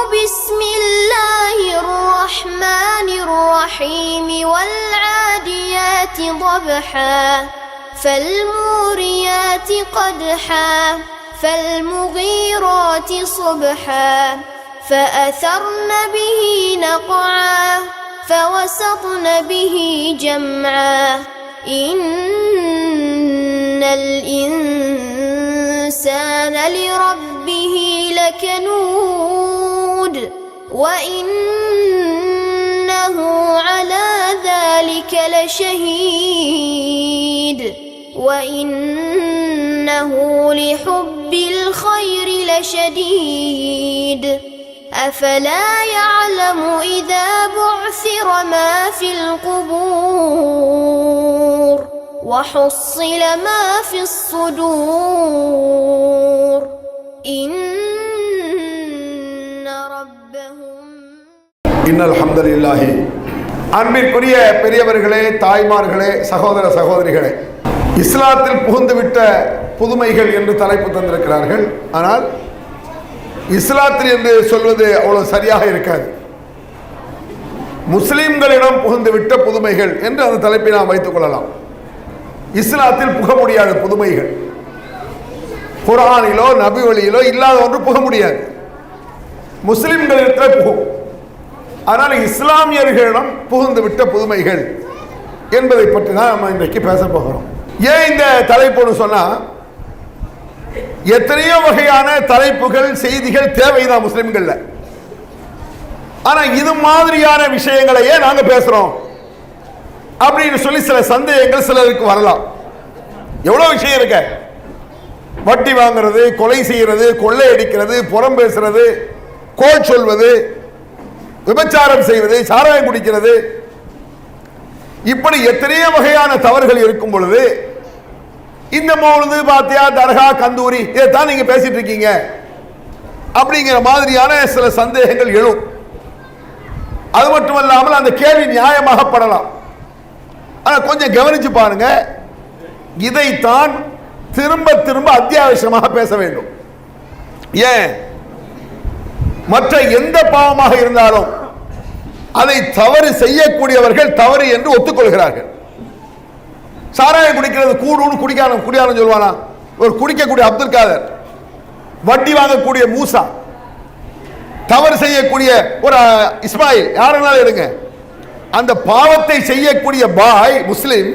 بسم الله الرحمن الرحيم والعاديات ضبحا فالموريات قدحا فالمغيرات صبحا فأثرن به نقعا فوسطن به جمعا إن الإنسان لربه لكنود وإنه على ذلك لشهيد وإنه لحب الخير لشديد أفلا يعلم إذا بعثر ما في القبور وحصل ما في الصدور إن ربهم إن الحمد لله அன்பிற்குரிய பெரியவர்களே, தாய்மார்களே, சகோதர சகோதரிகளே, இஸ்லாத்தில் புகுந்துவிட்ட புதுமைகள் என்று தலைப்பு தந்திருக்கிறார்கள். ஆனால் இஸ்லாத்தில் என்று சொல்வது அவ்வளவு சரியாக இருக்காது. முஸ்லிம்களிடம் புகுந்துவிட்ட புதுமைகள் என்று அந்த தலைப்பை நாம் வைத்துக் கொள்ளலாம். இஸ்லாத்தில் புக முடியாத புதுமைகள், குர்ஆனிலோ நபி வழியிலோ இல்லாத ஒன்று புக முடியாது. முஸ்லிம்களிடத்தில் புகும். ஆனால் இஸ்லாமியர்களிடம் புகுந்துவிட்ட புதுமைகள் என்பதை பற்றி தான் நம்ம இன்றைக்கு பேச போகிறோம். ஏன் இந்த தலைப்புன்னு சொன்னா, எத்தனையோ வகையான தலைப்புகள் செய்திகள் தேவைதான் முஸ்லிம்கள்ல. ஆனா இது மாதிரியான விஷயங்களையே நாங்க பேசுறோம் அப்படின்னு சொல்லி சில சந்தேகங்கள் சிலருக்கு வரலாம். எவ்வளவு விஷயம் இருக்க, வட்டி வாங்குறது, கொலை செய்யறது, கொள்ளையடிக்கிறது, புறம் பேசுறது, கோல் சொல்வது, விபச்சாரம் செய்வது, சாராயம் குடிக்கிறது, இப்படி எத்தனையோ வகையான தவறுகள் இருக்கும் பொழுது இந்த மௌலுது, பாத்தியா, தர்கா, கந்தூரி இதைத்தான் நீங்க பேசிட்டு இருக்கீங்க அப்படிங்கிற மாதிரியான சில சந்தேகங்கள் எழும். அது மட்டுமல்லாமல் அந்த கேள்வி நியாயமாகப்படலாம். ஆனா கொஞ்சம் கவனிச்சு பாருங்க, இதைத்தான் திரும்ப திரும்ப அத்தியாவசியமாக பேச வேண்டும். ஏன், மற்ற எந்த பாவமாக இருந்தாலும் அதை தவறு செய்யக்கூடியவர்கள் தவறு என்று ஒத்துக்கொள்கிறார்கள். சாராயம் குடிக்கிறது கூடுன்னு குடியாரம் சொல்லுவானா? ஒரு குடிக்கக்கூடிய அப்துல் காதர், வட்டி வாங்கக்கூடிய மூசா, தவறு செய்யக்கூடிய ஒரு இஸ்மாயில், யாருனாலும் எடுங்க, அந்த பாவத்தை செய்யக்கூடிய பாய் முஸ்லிம்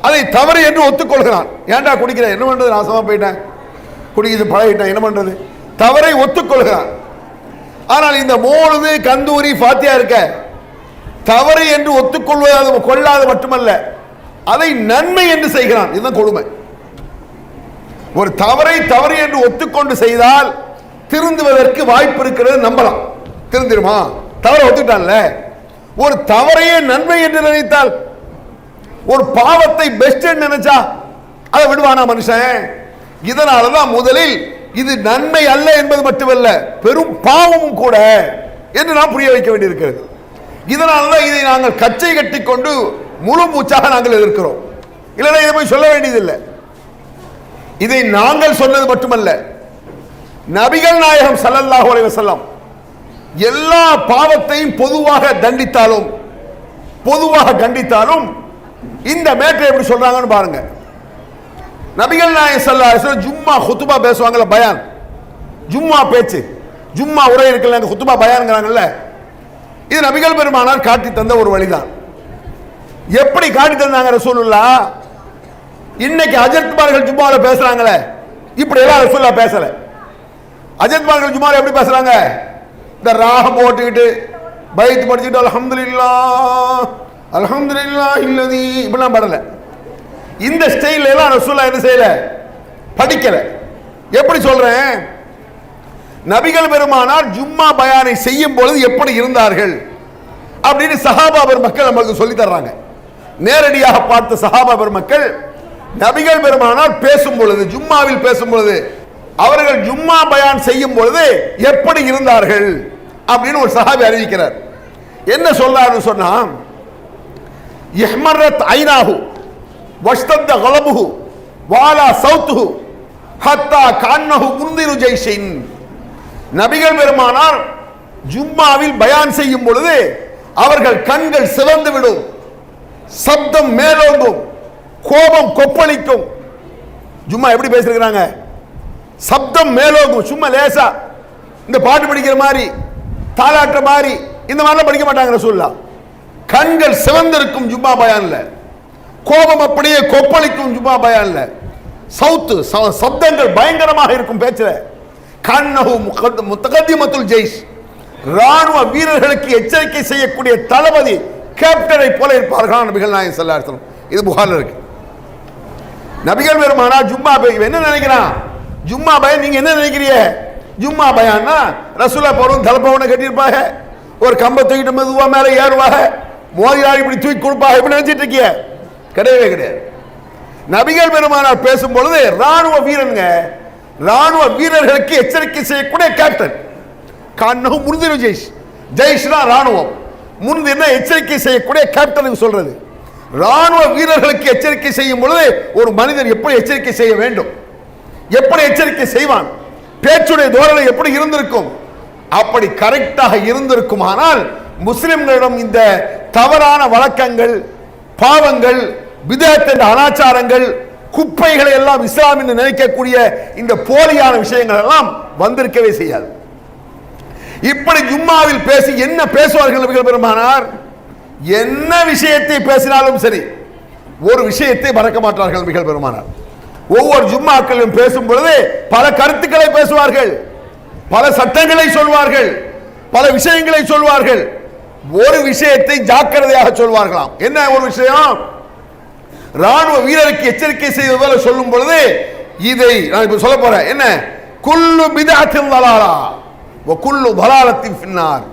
அதை தவறு என்று ஒத்துக்கொள்கிறான். ஏன்டா குடிக்கிறேன், என்ன பண்றது, நாசமா போயிட்டேன், குடிக்கிறது பழகிட்டேன், என்ன பண்றது, தவறை ஒத்துக்கொள்கிறான். ஆனால் இந்த மௌலுது, கந்தூரி, ஃபாத்தியா இருக்க தவறு என்று ஒத்துக்கொள்வது கொள்ளாது மட்டுமல்ல, அதை நன்மை என்று செய்கிறான். இதுதான் கொடுமை. ஒரு தவறை தவறு என்று ஒத்துக்கொண்டு செய்தால் திருந்துவதற்கு வாய்ப்பு இருக்கிறது, நம்பலாம். திருந்திருமா? தவறை ஒத்துக்கிட்டான்ல. ஒரு தவறையே நன்மை என்று நினைத்தால், ஒரு பாவத்தை பெஸ்ட் நினைச்சா அதை விடுவானா மனுஷன்? இதனாலதான் முதலில் இது நன்மை அல்ல என்பது மட்டுமல்ல, பெரும் பாவமும் கூட என்று நாம் புரிய வைக்க வேண்டியிருக்கிறது. இதனால்தான் இதை நாங்கள் கச்சை கட்டி கொண்டு முழு மூச்சாக நாங்கள் எதிர்க்கிறோம். இல்லைன்னா இதை போய் சொல்ல வேண்டியதில்லை. இதை நாங்கள் சொன்னது மட்டுமல்ல, நபிகள் நாயகம் ஸல்லல்லாஹு அலைஹி வஸல்லம் எல்லா பாவத்தையும் பொதுவாக கண்டித்தாலும் இந்த மேட்டரை எப்படி சொல்றாங்கன்னு பாருங்க. நபிகள் நாயகம் ஸல்லல்லாஹு அலைஹி வஸல்லம் ஜும்மா குத்துபா பேசுவாங்கல்ல, பயான், ஜும்மா பேச்சு, ஜும்மா உரை இருக்குல்ல, குத்துபா பயான்ங்கறாங்கல்ல, இது நபிகள் பெருமானார் காட்டி தந்த ஒரு வழிதான். எப்படி காட்டி தந்தாங்க ரசூலுல்லாஹ்? இன்னைக்கு அஜத்மார்கள் ஜும்மால பேசுறாங்களே, இப்படி எல்லாம் ரசூலுல்லாஹ் பேசல. அஜத்மார்கள் ஜும்மால எப்படி பேசுறாங்க? இந்த ராகம் போட்டுக்கிட்டு பைத் படிச்சுட்டு அல்ஹம்துலில்லாஹ் அல்ஹம்துலில்லாஹ் இல்லதி இப்படிலாம் பாடல. இந்த ஸ்டைல் எல்லாம் ரசூலுல்லாஹ் என்ன செய்யல, படிக்கல. எப்படி சொல்றேன், நபிகள் பெருமானார் ஜும்மா பயானை செய்யும் பொழுது எப்படி இருந்தார்கள் அப்படின்னு சஹாபா பெருமக்கள் நமக்கு சொல்லி தர்றாங்க. நேரடியாக பார்த்த சஹாபா பெருமக்கள் நபிகள் பெருமானார் பேசும் பொழுது, ஜும்மாவில் பேசும் பொழுது, அவர்கள் ஜும்மா பயான் செய்யும் பொழுது எப்படி இருந்தார்கள் அப்படின்னு ஒரு சஹாபி அறிவிக்கிறார். என்ன சொல்றாருன்னு சொன்னா, இஹ்மரத் ஐனாஹு வஷ்தத்த கலபுஹு வாலா சௌத்துஹு ஹத்தா கன்னஹு முன்திரு ஜைஷின். நபிகள் பெருமானார் ஜும்மாவில் பயான் செய்யும் பொழுது அவர்கள் கண்கள் சிவந்து விடும், சப்தம் மேலோங்கும், கோபம் கொப்பளிக்கும். ஜும்மா எப்படி பேசிருக்கிறாங்க? சப்தம் மேலோங்கும், சும்மா லேசா இந்த பாட்டு படிக்கிற மாதிரி, தாலாட்டுற மாதிரி, இந்த மாதிரிலாம் படிக்க மாட்டாங்க ரசூலுல்லாஹ். கண்கள் சிவந்திருக்கும் ஜும்மா பயான்ல, கோபம் அப்படியே கொப்பளிக்கும் ஜும்மா பயான்ல, சவுத்து சப்தங்கள் பயங்கரமாக இருக்கும் பேச்சுல. கண்ணஹு முத்தகத்திமத்துல் ஜெய்ஷ், ராணுவ வீரர்களுக்கு எச்சரிக்கை செய்யக்கூடிய தளபதி, கேப்டனை போல இருப்பார்கள் நபிகள் நாயகம் ஸல்லல்லாஹு அலைஹி வஸல்லம். இது புகாரில் இருக்கு. நபிகள் பெருமானா ஜும்மா என்ன நினைக்கிறான்? ஜும்மா பயான் நீங்க என்ன நினைக்கிறீங்க? ஜும்மா பயான்னா ரசூலுல்லாஹ் போறோம் தலப்பவனை கட்டியிருப்பாங்க, ஒரு கம்பை தூக்கிட்டு மெதுவா மேலே ஏறுவாங்க, மோதியாரி இப்படி தூக்கி கொடுப்பாங்க, இப்படி நினைச்சிட்டு இருக்கிய? கிடையவே கிடையாது. நபிகள் பெருமானார் பேசும் பொழுது ராணுவ வீரனுங்க, ராணுவ வீரர்களுக்கு எச்சரிக்கை செய்யக்கூடிய கேப்டன். காரணம் முன்திரு ஜெய்ஷ், ஜெய்ஷ்னா ராணுவம், முன்தின எச்சரிக்கை செய்யக்கூடிய கேப்டனுக்கு சொல்றது. ராணுவ வீரர்களுக்கு எச்சரிக்கை செய்யும் பொழுது ஒரு மனிதன் எப்படி எச்சரிக்கை செய்ய வேண்டும், எப்படி எச்சரிக்கை செய்வான், பேச்சுடைய தோரணை எப்படி இருந்திருக்கும், அப்படி கரெக்டாக இருந்திருக்குமானால் முஸ்லிம்களிடம் இந்த தவறான வழக்கங்கள், பாவங்கள், பிதஅத் என்ற அனாச்சாரங்கள், குப்பைகளை எல்லாம் இஸ்லாம் என்று நினைக்கக்கூடிய இந்த போலியான விஷயங்கள் எல்லாம் வந்திருக்கவே செய்யாது. இப்படி ஜும்மாவில் பேசி என்ன பேசுவார்கள் நபிகள் பெருமானார்? என்ன விஷயத்தை பேசினாலும் சரி, ஒரு விஷயத்தை மறக்க மாட்டார்கள் நபிகள் பெருமானார். ஒவ்வொரு ஜும்மாக்களிலும் பேசும் பொழுது பல கருத்துக்களை பேசுவார்கள், பல சட்டங்களை சொல்வார்கள், பல விஷயங்களை சொல்வார்கள். ஒரு விஷயத்தை ஜாக்கிரதையாக சொல்வார்களாம். என்ன ஒரு விஷயம்? ராணுவ வீரருக்கு எச்சரிக்கை செய்வது போல சொல்லும் பொழுது இதை நான் இப்ப சொல்ல போறேன். என்ன? குல்லு பிதஅத்தின் தலாலா வ குல்லு தலாலத்தின் ஃபின்னார்.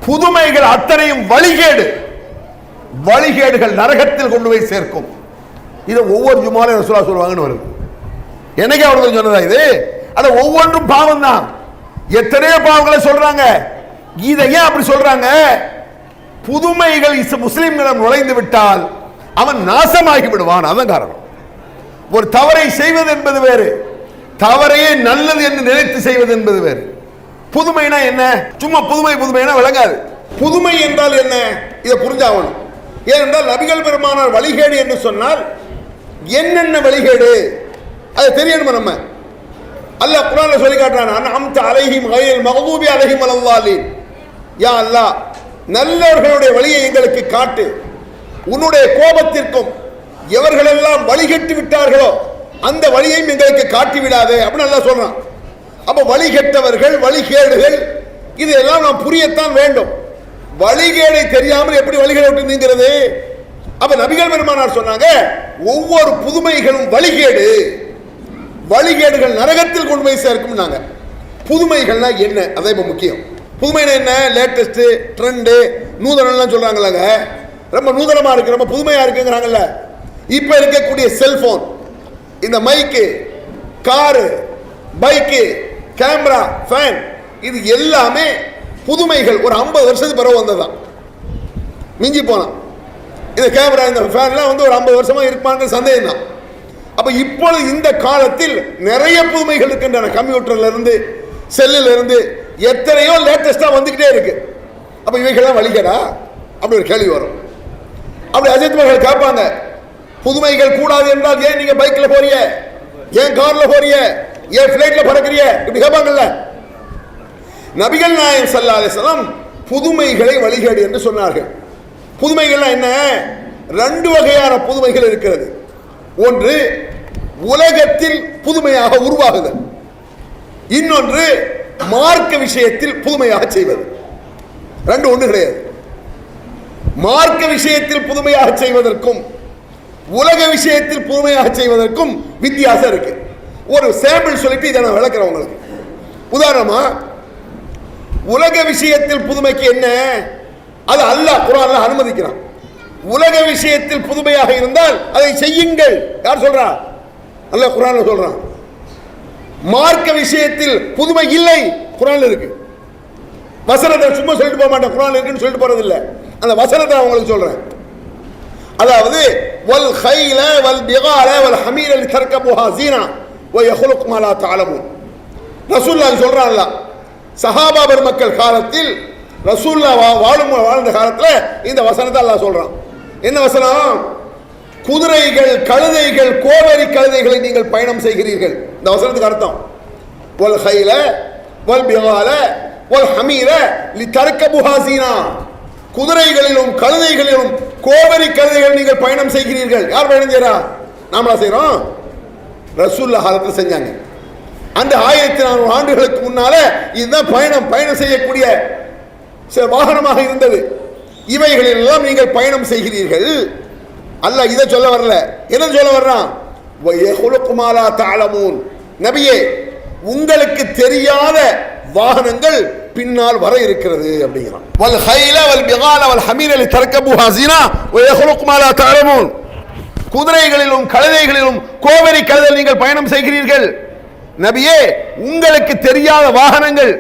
புதுமைகள் அத்தனையும் வழிகேடு, வழிகேடுகள் நரகத்தில் கொண்டு போய் சேர்க்கும். இதை ஒவ்வொரு ஜும்மாலையும் ரசூலுல்லாஹ் சொல்லுவாங்கன்னு வருது. என்னைக்கு அவர்கள் சொன்னதா இது? அட ஒவ்வொன்றும் பாவம் தான். எத்தனையோ பாவங்களை சொல்றாங்க. இதை ஏன் அப்படி சொல்றாங்க? புதுமைகள் முஸ்லிம்களிடம் நுழைந்து விட்டால் அவன் நாசமாகி விடுவான். அதான் காரணம். ஒரு தவறை செய்வது என்பது வேறு, தவறையே நல்லது என்று நினைத்து செய்வது என்பது வேறு. புதுமைனா என்ன? சும்மா புதுமைனா விளங்காது. புதுமை என்றால் என்ன? இதை புரிஞ்சாகணும். ஏனென்றால் நபிகள் பெருமானார் வழிகேடு என்று சொன்னால் என்னென்ன வழிகேடு அது தெரியணுமா? நம்ம அல்லாஹ் குர்ஆன்ல சொல்லி காட்டுறான், அன்அம்த அலைஹிம் கைரில் மக்தூபி அலைஹிம் வலல்லாலின். யா அல்லாஹ், நல்லவர்களுடைய வழியை எங்களுக்கு காட்டு, உன்னுடைய கோபத்திற்கும் எவர்களெல்லாம் வழிகெட்டு விட்டார்களோ அந்த வழியையும் எங்களுக்கு காட்டி விடாதே அப்படின்னு அல்லாஹ் சொல்றான். அப்ப வழிகெட்டவர்கள், வழிகேடுகள் இதெல்லாம் நாம் புரியத்தான் வேண்டும். வழிகேடை தெரியாமல் எப்படி வழிகேடு விட்டு நீங்கிறது? அப்ப நபிகள் பெருமானார் சொன்னாங்க, ஒவ்வொரு புதுமைகளும் வழிகேடு, வழிகேடுகள் நரகத்தில் கொண்டு போய் சேர்க்கும். நாங்க புதுமைகள்னா என்ன? அதான் இப்ப முக்கியம். புதுமைனா என்ன? லேட்டஸ்ட், ட்ரெண்டு, நூதனம்லாம் சொல்றாங்களாங்க. ரொம்ப நூதனமா இருக்கு, ரொம்ப புதுமையா இருக்குங்கிறாங்கல்ல. இப்ப இருக்கக்கூடிய செல்போன், இந்த மைக்கு, காரு, பைக்கு, கேமரா, ஃபேன், இது எல்லாமே புதுமைகள். ஒரு 50 வருஷத்துக்கு பிறகு வந்ததுதான், மிஞ்சி போனா. இந்த கேமரா, இந்த ஃபேன்லாம் வந்து ஒரு 50 வருஷமா இருப்பாங்க சந்தேகம் தான். அப்ப இப்பொழுது இந்த காலத்தில் நிறைய புதுமைகள் இருக்கின்றன. கம்ப்யூட்டர்ல இருந்து, செல்லுல இருந்து எத்தனையோ லேட்டஸ்டா வந்துகிட்டே இருக்கு. அப்ப இவைகள்லாம் வழிகேடா? அப்படி ஒரு கேள்வி வரும். அப்படி அஜித்மர்கள் கேட்பாங்க, புதுமைகள் கூடாது என்றால் ஏன் நீங்க பைக்ல போறீங்க, ஏன் கார்ல போறீங்க, ஏன் பிளைட்ல பறக்கிறீங்க, இப்படி கேட்பாங்கல்ல. நபிகள் நாயகம் ஸல்லல்லாஹு அலைஹி வஸல்லம் புதுமைகளை வழிகேடு என்று சொன்னார்கள். புதுமைகள்லாம் என்ன? 2 வகையான புதுமைகள் இருக்கிறது. ஒன்று உலகத்தில் புதுமையாக உருவாகுதல், இன்னொன்று மார்க்க விஷயத்தில் புதுமையாக செய்வது. 2 ஒன்று கிடையாது. மார்க்க விஷயத்தில் புதுமையாக செய்வதற்கும் உலக விஷயத்தில் புதுமையாக செய்வதற்கும் வித்தியாசம் இருக்கு. ஒரு சாம்பிள் சொல்லிட்டு இதை நான் விளக்குறேன் உங்களுக்கு. உதாரணமா, உலக விஷயத்தில் புதுமைக்கு என்ன? அது அல்லாஹ் குர்ஆன்ல அனுமதிக்கிறான். உலக விஷயத்தில் புதுமையாக இருந்தால் அதை செய்யுங்கள். யார் சொல்றா? அல்லாஹ் குர்ஆன்ல சொல்றான். மார்க்க விஷயத்தில் புதுமை இல்லை, குர்ஆன்ல இருக்கு. வசனத்தை சும்மா சொல்லிட்டு போக மாட்டேன், குர்ஆன்ல இருக்குன்னு சொல்லிட்டு போறது இல்லை. அந்த வசனத்தை உங்களுக்கு சொல்றேன். அதாவது வல் கைல வல் பிகால வல் ஹமீர லிதர்கபுஹா ஸீனா வ யஹ்லுகு மா லா தஅலமூன். ரசூலுல்லாஹ் சொல்றான்ல, சஹாபா பெருமக்கள் காலத்தில் ரசூல்லா வாழ்ந்த காலத்தில் இந்த வசனத்தை அல்லாஹ் சொல்றான். என்ன வசனம்? குதிரைகள், கழுதைகள், கோவரி கழுதைகளை நீங்கள் பயணம் செய்கிறீர்கள். இந்த வசனத்துக்கு அர்த்தம் வல் ஹைல வல் பிகால வல் ஹமீர லிதர்கபுஹா ஸீனா. குதிரைகளிலும் கழுதைகளிலும் கோவரி கழுதைகள் நீங்கள் பயணம் செய்கிறீர்கள். யார் பயணம் செய்றா? நாமளா செய்றோம்? ரசூலுல்லாஹ் காலத்தில் செஞ்சாங்க. அந்த 1400 ஆண்டுகளுக்கு முன்னால இதுதான் பயணம் செய்யக்கூடிய வாகனமாக இருந்தது. இவைகளில் எல்லாம் நீங்கள் பயணம் செய்கிறீர்கள். அல்லாஹ் இதை சொல்ல வரல, என்ன சொல்ல வர்றான்? நபியே, உங்களுக்கு தெரியாத வாகனங்கள் பின்னால் வர இருக்கிறது அப்படிங்கிறான். வல் ஹைல வல் பிகால வல் ஹமீர லிதர்கபுஹா ஸீனா வ யஹ்லுகு மா லா தஅலமூன். குதிரைகளிலும் கழுதைகளிலும் கோவரி கழுதை நீங்கள் பயணம் செய்கிறீர்கள். நபியே, உங்களுக்கு தெரியாத வாகனங்கள்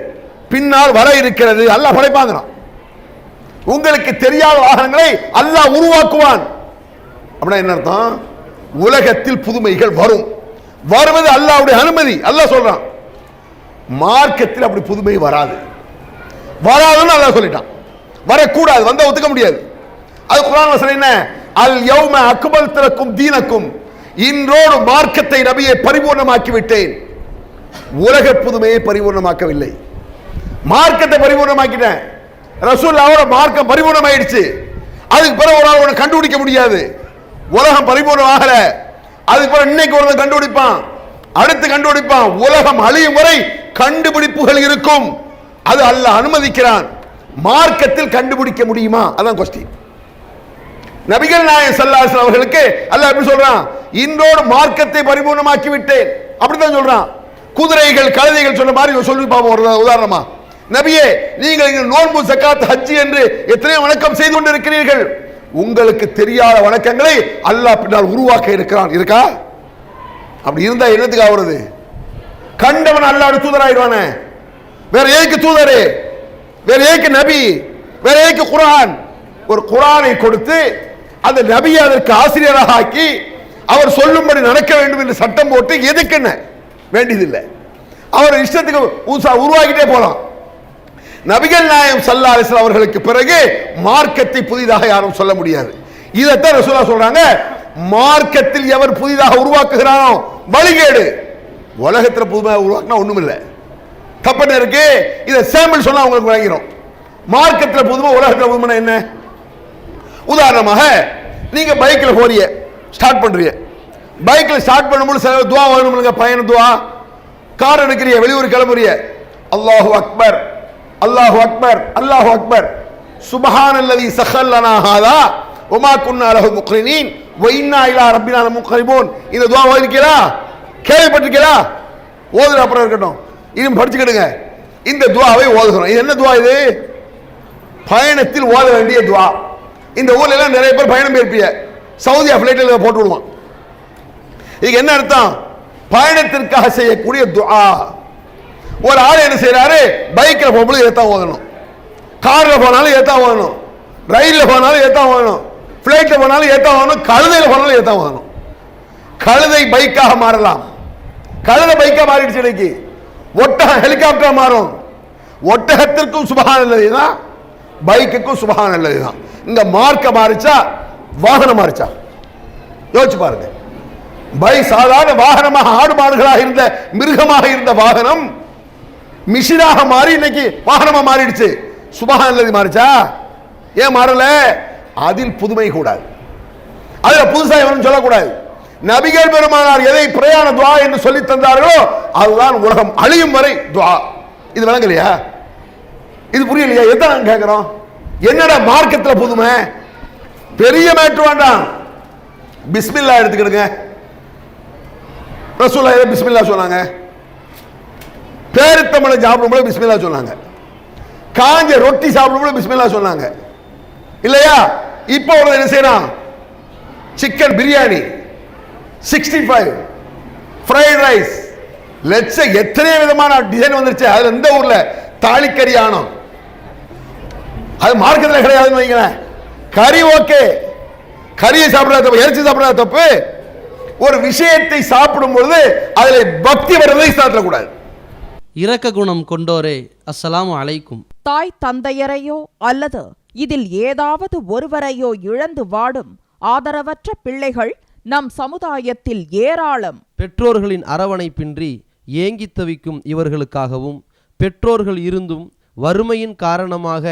பின்னால் வர இருக்கிறது. அல்லாஹ் படைப்பாங்கிறான். உங்களுக்கு தெரியாத வாகனங்களை அல்லாஹ் உருவாக்குவான். அப்படின்னா என்ன அர்த்தம்? உலகத்தில் புதுமைகள் வரும். வருவது அல்லாஹ்வுடைய அனுமதி. அல்லாஹ் சொல்றான். மார்க்கத்தில் அப்படி புதுமை வராது. வராதுன்னு அல்லாஹ் சொல்லிட்டான். வரக்கூடாது, வந்தா ஒத்துக்க முடியாது. அது குர்ஆன் வசனம் என்ன? அல் யௌம அக்மல்து லக்கும் தீனக்கும். இன்றோடு மார்க்கத்தை நபியை பரிபூர்ணமாக்கி விட்டேன். உலக புதுமையை பரிபூர்ணமாக்கவில்லை, மார்க்கத்தை பரிபூர்ணமாக்கிட்டேன். ரசூலுல்லாஹ்வோட மார்க்கம் பரிபூர்ணமாயிடுச்சு. அதுக்கு பிறகு ஒரு ஆள் கண்டுபிடிக்க முடியாது. உலகம் பரிபூர்ணம் ஆகல. அதுக்கு பிறகு இன்னைக்கு ஒருவன் கண்டுபிடிப்பான், அடுத்து கண்டுபிடிப்பான். உலகம் அழியும் வரை கண்டுபிடிப்புகள் இருக்கும். அது அல்லாஹ் அனுமதிக்கிறான். மார்க்கத்தில் கண்டுபிடிக்க முடியுமா? அதான் கொஸ்டின். நபிகள் நாயகம் ஸல்லல்லாஹு அலைஹி வஸல்லம் அவர்களுக்கு அல்லாஹ் எப்படி சொல்றான்? இன்றோடு மார்க்கத்தை பரிபூர்ணமாக்கி விட்டேன். அப்படித்தான் சொல்றான். குதிரைகள் கழுதைகள் சொன்ன மாதிரி சொல்லி பார்ப்போம் ஒரு உதாரணமா. நபியே, நீங்கள் நோன்பு, ஜகாத், ஹஜ் என்று எத்தனையோ வணக்கம் செய்து கொண்டிருக்கிறீர்கள். உங்களுக்கு தெரியாத வணக்கங்களை அல்லாஹ் பின்னால் உருவாக்க இருக்கிறான். இருக்கா? அப்படி இருந்தா என்னத்துக்கு ஆகுறது? கண்டவன் அல்லாஹ்வுடைய தூதராயிடுவானே. வேற ஏக்கு தூதரே, வேற ஏக்கு நபி, வேற ஏக்கு குர்ஆன்? ஒரு குர்ஆனை கொடுத்து அந்த நபியை அதற்கு ஆசிரியராக ஆக்கி அவர் சொல்லும்படி நடக்க வேண்டும் என்று சட்டம் போட்டு எதுக்கு என்ன வேண்டியதில்லை. அவர் இஷ்டத்துக்கு உருவாக்கிட்டே போலாம். நபிகள் நாயகம் ஸல்லல்லாஹு அலைஹி வஸல்லம் அவர்களுக்கு பிறகு மார்க்கத்தை புதிதாக யாரும் சொல்ல முடியாது. இதைத்தான் ரசூலுல்லாஹ் சொல்றாங்க. மார்க்கத்தில் எவர் புதிதாக உருவாக்குகிறானோ வழிகேடு. உலகத்தில் புதுமையாக உருவாக்குனா ஒண்ணும் இல்லை, தப்பன இருக்கு. இதை சாம்பிள் சொன்னா உங்களுக்கு விளங்கிடும். மார்க்கத்தில் புதுமை, உலகத்தில் புதுமை என்ன? உதாரணமாக நீங்க பைக்ல போறீங்க, ஸ்டார்ட் பண்றீங்க. பைக்ல ஸ்டார்ட் பண்ணும்போது சில துவா வேணும்ங்க, பயண துவா. கார் எடுக்கிறீங்க, வெளியூர் கிளம்புறீங்க. அல்லாஹு அக்பர், அல்லாஹு அக்பர், அல்லாஹு அக்பர், சுப்ஹானல்லதி சஹல் லனா ஹாதா வமா குன்னா லஹு முக்ரினீன் வ இன்னா இலா ரப்பினா லமுன்கலிபூன். இந்த துவா ஓதிருக்கீங்களா? கேள்விப்பட்டிருக்கீங்களா? ஓதுற அப்புறம் இருக்கட்டும், இன்னும் படிச்சுக்கிடுங்க. இந்த துவாவை ஓதுகிறோம். இது என்ன துவா? இது பயணத்தில் ஓத வேண்டிய துவா. இந்த ஊர்ல எல்லாம் நிறைய பேர் பயணம் போயிருப்பீங்க. சவுதி ஃபிளைட்டில் போட்டு விடுவான். இதுக்கு என்ன அர்த்தம்? பயணத்திற்காக செய்யக்கூடிய துஆ. ஒரு ஆள் என்ன செய்யறாரு? பைக்ல போகும்போது ஏத்தான் ஓதணும், கார்ல போனாலும் ஏத்தான் ஓதணும், ரயில்ல போனாலும் ஏத்தான் ஓதணும், பிளைட்ல போனாலும் ஏத்தான் ஓதணும், கழுதையில போனாலும் ஏத்தான் ஓதணும். கழுதை பைக்காக மாறலாம். கழுதை பைக்கா மாறிடுச்சு. இன்னைக்கு ஒட்டகம் ஹெலிகாப்டர் மாறும். ஒட்டகத்திற்கும் சுப்ஹானல்லாஹ் தான், பைக்குக்கும் சுப்ஹானல்லாஹ் தான். இங்க மார்க்க மாறிச்சா, வாகனம் மாறிச்சா? யோசிச்சு பாருங்க. பைக் சாதாரண வாகனமாக, ஆடு மாடுகளாக இருந்த, மிருகமாக இருந்த வாகனம் மிஷினாக மாறி இன்னைக்கு வாகனமா மாறிடுச்சு. சுப்ஹானல்லாஹ் மாறிச்சா? ஏன் மாறல? அதில் புதுமை கூடாது, அதுல புதுசா எவனும் சொல்லக்கூடாது. நபிகள் பெருமானார் எதை பிரயாண துஆ என்று சொல்லி தந்தார்களோ அதுதான் உலகம் அழியும் வரை துஆ. இது விளங்கலையா? இது புரியலையா? எதான் கேட்கிறோம்? என்னடா மார்க்கத்தில் புதுமை? பெரிய மேட்ரு வேண்டாம். பிஸ்மில்லா எடுத்துக்கிடுங்க. ரசூலுல்லாஹ் பிஸ்மில்லா சொன்னாங்க. பேரித்தம்பழம் சாப்பிடும்போது பிஸ்மில்லா சொன்னாங்க. காஞ்ச ரொட்டி சாப்பிடும்போது பிஸ்மில்லா சொன்னாங்க இல்லையா? இப்போ ஒரு என்ன செய்யறான்? சிக்கன் பிரியாணி, 65, ஃப்ரைட் ரைஸ், லட்ச எத்தனை விதமான டிசைன் வந்துருச்சு. அதுல இந்த ஊர்ல தாளிக்கறி ஆனோம், அது மார்க்கெட்ல கிடையாதுன்னு வைங்களேன். கறி ஓகே, கறியை சாப்பிடாத தப்பு, இறைச்சி சாப்பிடாத தப்பு. ஒரு விஷயத்தை சாப்பிடும் பொழுது அதில் பக்தி வருவதை சாப்பிட கூடாது. இரக்க குணம் கொண்டோரே அஸ்ஸலாமு அலைக்கும். தாய் தந்தையரையோ அல்லது இதில் ஏதாவது ஒருவரையோ இழந்து வாடும் ஆதரவற்ற பிள்ளைகள் நம் சமுதாயத்தில் ஏராளம். பெற்றோர்களின் அரவணைப்பின்றி ஏங்கித் தவிக்கும் இவர்களுக்காகவும், பெற்றோர்கள் இருந்தும் வறுமையின் காரணமாக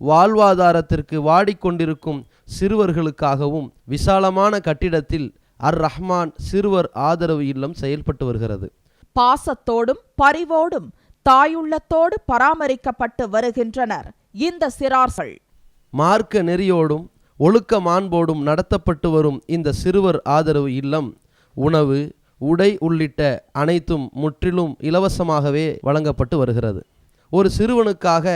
வாழ்வாதாரத்திற்கு வாடிக்கொண்டிருக்கும் சிறுவர்களுக்காகவும் விசாலமான கட்டிடத்தில் அர் ரஹ்மான் சிறுவர் ஆதரவு இல்லம் செயல்பட்டு வருகிறது. பாசத்தோடும் பரிவோடும் தாயுள்ளத்தோடு பராமரிக்கப்பட்டு வருகின்றனர் இந்த சிறார்கள். மார்க்க நெறியோடும் ஒழுக்க மாண்போடும் நடத்தப்பட்டு வரும் இந்த சிறுவர் ஆதரவு இல்லம் உணவு, உடை உள்ளிட்ட அனைத்தும் முற்றிலும் இலவசமாகவே வழங்கப்பட்டு வருகிறது. ஒரு சிறுவனுக்காக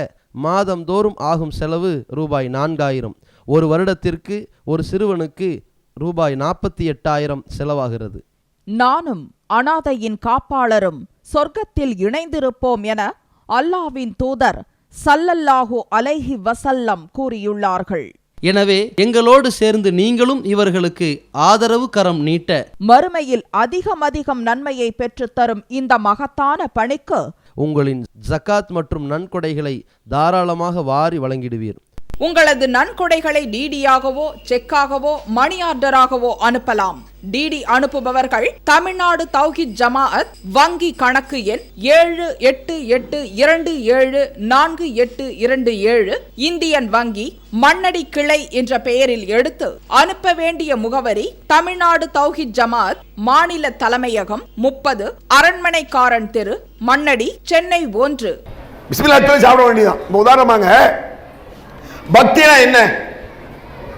மாதந்தோறும் ஆகும் செலவு ரூபாய் 4000. ஒரு வருடத்திற்கு ஒரு சிறுவனுக்கு ரூபாய் 48,000 செலவாகிறது. நானும் அனாதையின் காப்பாளரும் சொர்க்கத்தில் இணைந்திருப்போம் என அல்லாஹ்வின் தூதர் ஸல்லல்லாஹு அலைஹி வஸல்லம் கூறியுள்ளார்கள். எனவே எங்களோடு சேர்ந்து நீங்களும் இவர்களுக்கு ஆதரவு கரம் நீட்ட, மறுமையில் அதிகம் நன்மையை பெற்றுத்தரும் இந்த மகத்தான பணிக்கு உங்களின் ஜகாத் மற்றும் நன்கொடைகளை தாராளமாக வாரி வழங்கிடுவீர். உங்களது நன்கொடைகளை டிடியாகவோ செக்காகவோ மணி ஆர்டராகவோ அனுப்பலாம். டிடி அனுப்புபவர்கள் தமிழ்நாடு தௌஹீத் ஜமாஅத் வங்கி கணக்கு எண் 7882748827 இந்தியன் வங்கி மண்ணடி கிளை என்ற பெயரில் எடுத்து அனுப்ப வேண்டிய முகவரி தமிழ்நாடு தௌஹீத் ஜமாஅத் மாநில தலைமையகம் 30 அரண்மனைக்காரன் தெரு, மண்ணடி, சென்னை 1. பிஸ்மில்லாஹ் சாப்பிட வேண்டியதான். உதாரணமாக பக்தினா என்ன?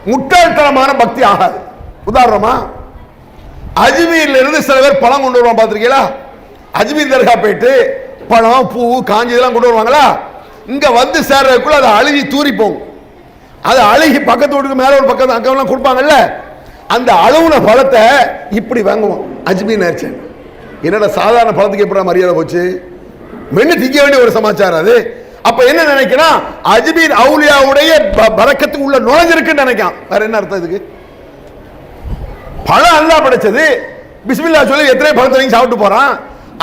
முட்டாள்தனமான பக்தி ஆகாது. உதாரணமா அஜ்மீர்ல இருந்து சில பேர் பழம் கொண்டு வருவாங்க, பார்த்திருக்கீங்களா? அஜ்மீர் தர்கா போயிட்டு பழம், பூ, காஞ்சி இதெல்லாம் கொண்டு வருவாங்களா? இங்க வந்து சேர்றதுக்குள்ள அதை அழுகி தூரி போகும். அது அழுகி பக்கத்து வீட்டுக்கு மேல ஒரு பக்கத்து அங்கெல்லாம் கொடுப்பாங்கல்ல, அந்த அழுகுன பழத்தை இப்படி வாங்குவோம். அஜ்மீர் நேர்ச்சி என்னடா சாதாரண பழத்துக்கு எப்படி மரியாதை போச்சு? மென்னு திங்க வேண்டிய ஒரு சமாச்சாரம் அது. அப்ப என்ன நினைக்கிறான்? அஜ்மீர் அவுலியாவுடைய பரக்கத்துக்கு உள்ள நுழைஞ்சிருக்குன்னு நினைக்கான். வேற என்ன அர்த்தம் இதுக்கு? பழம் அல்லாஹ் படைச்சது. பிஸ்மில்லாஹ் சொல்லி எத்தனை பழத்தை நீங்க சாப்பிட்டு போறான்.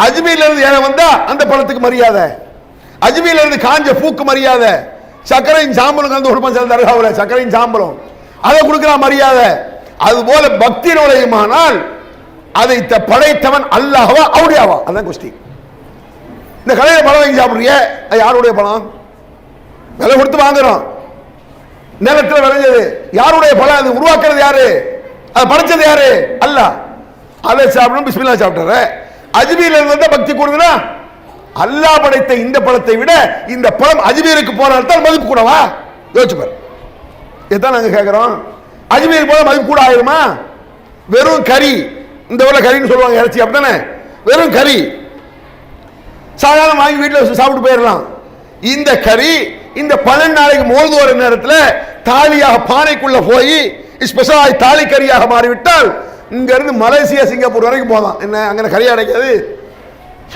அஜ்மீர்ல இருந்து ஏன் வந்தா அந்த பழத்துக்கு மரியாதை, அஜ்மீர்ல இருந்து காஞ்ச பூக்கு மரியாதை, சக்கரையும் சாம்பலும் கலந்து கொடுப்பான் சில தர்காவுல, சக்கரையும் சாம்பலும் அதை கொடுக்கிறான் மரியாதை. அது போல பக்தி நுழையுமானால் அதை படைத்தவன் அல்லாஹ்வா அவுலியாவா? அதான் கொஸ்டின். இந்த கடையில பழம் வாங்கி சாப்பிடுறீங்க, அது யாருடைய பழம்? விலை கொடுத்து வாங்குறோம், நிலத்தில் விளைஞ்சது. யாருடைய பழம்? அது உருவாக்குறது யாரு? அது படைச்சது யாரு? அல்லாஹ். அதை சாப்பிடணும், பிஸ்மில்லாஹ் சாப்பிட்டுற. அஜ்மீர்ல இருந்து பக்தி கூடுதுன்னா அல்லாஹ் படைத்த இந்த பழத்தை விட இந்த பழம் அஜ்மீருக்கு போனால்தான் மதிப்பு கூடவா? யோசிச்சு பாரு. இதான் நாங்க கேட்கிறோம். அஜ்மீர் போல மதிப்பு கூட ஆயிருமா? வெறும் கறி, இந்த ஊர்ல கறின்னு சொல்லுவாங்க, இறைச்சி அப்படித்தானே, வெறும் கறி சாதாரண வாங்கி வீட்டில் சாப்பிட்டு போயிடலாம். இந்த கறி இந்த 12 நாளைக்கு மோது வர நேரத்தில் தாலியாக பானைக்குள்ள போய் ஸ்பெஷலாக தாலி கறியாக மாறிவிட்டால் இங்க இருந்து மலேசியா, சிங்கப்பூர் வரைக்கும் போகலாம். என்ன அங்கே கறி அடைக்காது?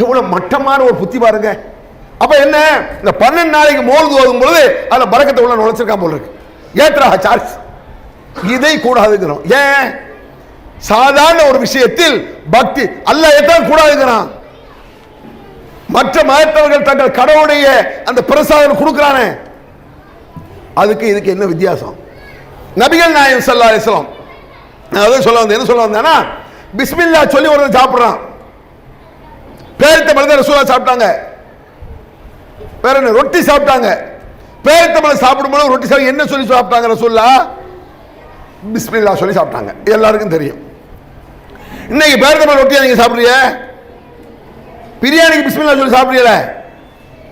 எவ்வளவு மட்டமான ஒரு புத்தி பாருங்க. அப்ப என்ன, இந்த 12 நாளைக்கு மோது ஓதும் பொழுது அதில் பரக்கத்தை உள்ள நுழைச்சிருக்கான் போல இருக்கு. ஏத்ரா சார்ஜ் இதை கூடாதுங்கிறோம். ஏன்? சாதாரண ஒரு விஷயத்தில் பக்தி அல்லாஹ் ஏத்தான் கூடாதுங்கிறான். மற்ற மதத்தவர்கள் தங்கள் கடவுளுடைய அந்த பிரசாதம் கொடுக்கிறானே, அதுக்கு இதுக்கு என்ன வித்தியாசம்? நபிகள் நாயகம் ஸல்லல்லாஹு அலைஹி வஸல்லம் அதான் சொல்ல வந்தேன். என்ன சொல்ல வந்தேன்னா, பிஸ்மில்லாஹ் சொல்லி ஒருத்தன் சாப்பிடுறான், பேரித்த பழத்தை ரசூலுல்லாஹ் சாப்பிட்டாங்க, வேற என்ன ரொட்டி சாப்பிட்டாங்க. பேரித்த பழம் சாப்பிடும்போது ரொட்டி சாப்பிட்டு என்ன சொல்லி சாப்பிட்டாங்க ரசூலுல்லாஹ்? பிஸ்மில்லாஹ் சொல்லி சாப்பிட்டாங்க. எல்லாருக்கும் தெரியும். இன்னைக்கு பேரித்த பழம் ரொட்டியா நீங்க சாப்பிடுறீங்க? பிரியாணிக்கு பிஸ்மில்லாஹ் சொல்லி சாப்பிடுறீல,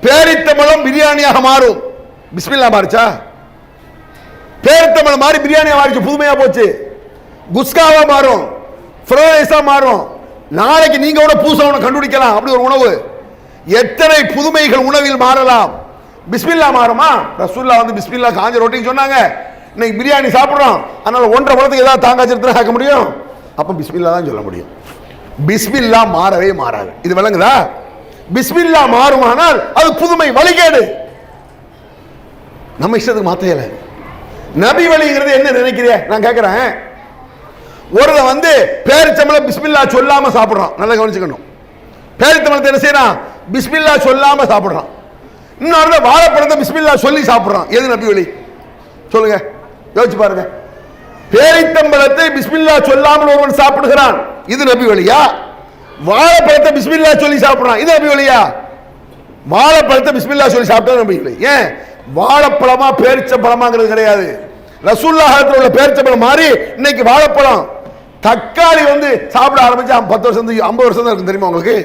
பேரித்தம்பழம் பிரியாணியாக மாறும். பிஸ்மில்லாஹ் மாறிச்சா? பேரித்தம்பழம் மாறி பிரியாணியா மாறிச்சு, புதுமையா போச்சு. குஸ்காவா மாறும், ஃப்ரைஸா மாறும். நாளைக்கு நீங்க கூட புதுசா உணவு கண்டுபிடிக்கலாம். அப்படி ஒரு உணவு, எத்தனை புதுமைகள் உணவில் மாறலாம். பிஸ்மில்லாஹ் மாறுமா? ரசூலுல்லாஹ் வந்து பிஸ்மில்லாஹ் காஞ்ச ரொட்டின்னு சொன்னாங்க. இன்னைக்கு பிரியாணி சாப்பிடுறோம், அதனால 1.5 பழத்துக்கு ஏதாவது தாங்காச்சிருத்தா ஆக்க முடியும்? அப்ப பிஸ்மில்லாஹ் தான் சொல்ல முடியும். பிஸ்மில்லாஹ் மாறவே மாறாது. இது விளங்குதா? பிஸ்மில்லாஹ் மாறுமானால் அது புதுமை, வழிகேடு. நம்ம இஷ்டத்துக்கு மாத்தையல. நபி வழிங்கிறது என்ன நினைக்கிறீங்க? நான் கேட்கிறேன். ஒருவன் வந்து பேரிச்சம்பழம் பிஸ்மில்லாஹ் சொல்லாம சாப்பிடுறான். நல்லா கவனிச்சுக்கணும். பேரிச்சம்பழத்தை என்ன செய்யறான்? பிஸ்மில்லாஹ் சொல்லாம சாப்பிடுறான். இன்னொரு வாழைப்பழத்தை பிஸ்மில்லா சொல்லி சாப்பிடுறான். எது நபி வழி சொல்லுங்க, யோசிச்சு பாருங்க. பேரித்தம்பழத்தை பிஸ்மில்லா சொல்லாமல் ஒருவன் சாப்பிடுகிறான், இது நபி வழியா? வாழைப்பழத்தை பிஸ்மில்லா சொல்லி சாப்பிடுறான், இது நபி வழியா? வாழைப்பழத்தை பிஸ்மில்லா சொல்லி சாப்பிட்டா நபி வழி. ஏன் வாழைப்பழமா பேரிச்சம்பழமாங்கிறது கிடையாது. ரசூலுல்லாஹ் உள்ள பேரிச்சம்பழம் மாதிரி இன்னைக்கு வாழைப்பழம். தக்காளி சாப்பிட ஆரம்பிச்சு 10 வருஷம் 50 வருஷம் தான் இருக்கும் தெரியுமா உங்களுக்கு?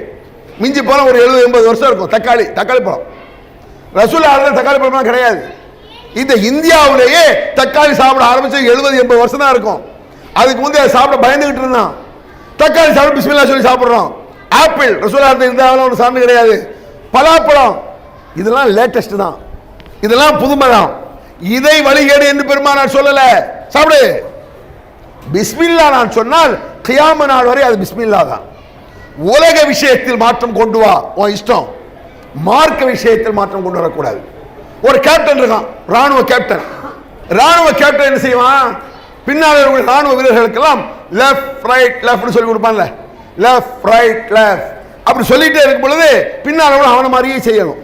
மிஞ்சி போன ஒரு 70-80 வருஷம் இருக்கும் தக்காளி பழம். ரசூலுல்லாஹ் தக்காளி பழம் கிடையாது. இந்த இந்தியாவிலேயே தக்காளி சாப்பிட ஆரம்பிச்சு 70-80 வருஷம் தான் இருக்கும். அதுக்கு முந்தைய சாப்பிட பயந்துகிட்டு இருந்தான். தக்காளி சாப்பிட பிஸ்மில்லா சொல்லி சாப்பிடுறோம். ஆப்பிள் ரசூலுல்லாஹ் இருந்தாலும் ஒரு சான்று கிடையாது. பலாப்பழம் இதெல்லாம் லேட்டஸ்ட் தான், இதெல்லாம் புதுமை தான். இதை வழிகேடு என்று பெருமானார் சொல்லல. சாப்பிடு பிஸ்மில்லா நான் சொன்னால் கியாம நாள் வரை அது பிஸ்மில்லா தான். உலக விஷயத்தில் மாற்றம் கொண்டு வா, உன் இஷ்டம். மார்க்க விஷயத்தில் மாற்றம் கொண்டு வரக்கூடாது. ஒரு கேப்டன் இருக்கான், ராணுவ கேப்டன். ராணுவ கேப்டன் என்ன செய்வான்? பின்னால் ராணுவ வீரர்களுக்கெல்லாம் லெஃப்ட் ரைட் லெஃப்ட் சொல்லி கொடுப்பான்ல, லெஃப்ட் ரைட் லெஃப்ட் அப்படி சொல்லிட்டே இருக்கும் பொழுது பின்னால் அவனை மாதிரியே செய்யணும்.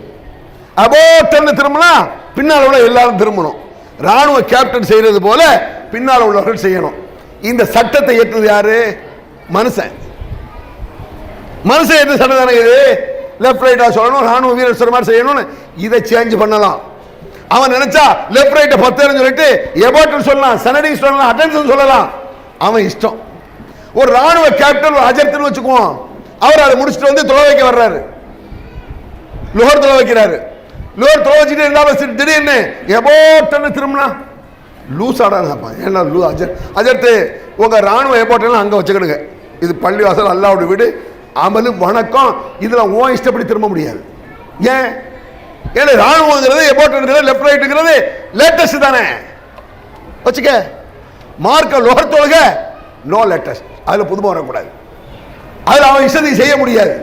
அபோட் திரும்பினா பின்னால் எல்லாரும் திரும்பணும். ராணுவ கேப்டன் செய்யறது போல பின்னால் உள்ளவர்கள் செய்யணும். இந்த சட்டத்தை ஏற்றது யாரு? மனுஷன். மனுஷன் ஏற்ற சட்டம் தானே இது. லெஃப்ட் ரைட்டா சொல்லணும், ராணுவ வீரர் சொல்ற மாதிரி செய்யணும்னு இதை சேஞ்ச் பண்ணலாம். அவன் நினைச்சா லெஃப்ட் ரைட்டை 10 சொல்லிட்டு எபோட் சொல்லலாம், சனடி சொல்லலாம், அட்டென்ஷன் சொல்லலாம். அவன் இஷ்டம். ஒரு ராணுவ கேப்டன் ஒரு அஜர்த்துன்னு வச்சுக்குவோம். அவர் அதை முடிச்சுட்டு தொலை வைக்க வர்றாரு, லுஹர் தொலை வைக்கிறாரு. லுஹர் தொலை வச்சுட்டு இருந்தாலும் திடீர்னு எபோட்னு திரும்பினா லூஸ் ஆடாப்பா. ஏன்னா அஜர்த்து உங்க ராணுவ எபோட்டெல்லாம் அங்கே வச்சுக்கிடுங்க, இது பள்ளிவாசல் அல்லாவுடைய வீடு, அமலு வணக்கம், இதுல ஓ இஷ்டப்படி திரும்ப முடியாது. ஏன்? ஏன்னா ராணுவங்கிறது எபோட்ங்கிறது லெஃப்ட் ரைட்டுங்கிறது லேட்டஸ்ட் தானே வச்சுக்க. மார்க்க லோகர் தொழுக நோ லேட்டஸ்ட், அதுல புதுமை வரக்கூடாது, அதுல அவன் இஷ்டத்தை செய்ய முடியாது.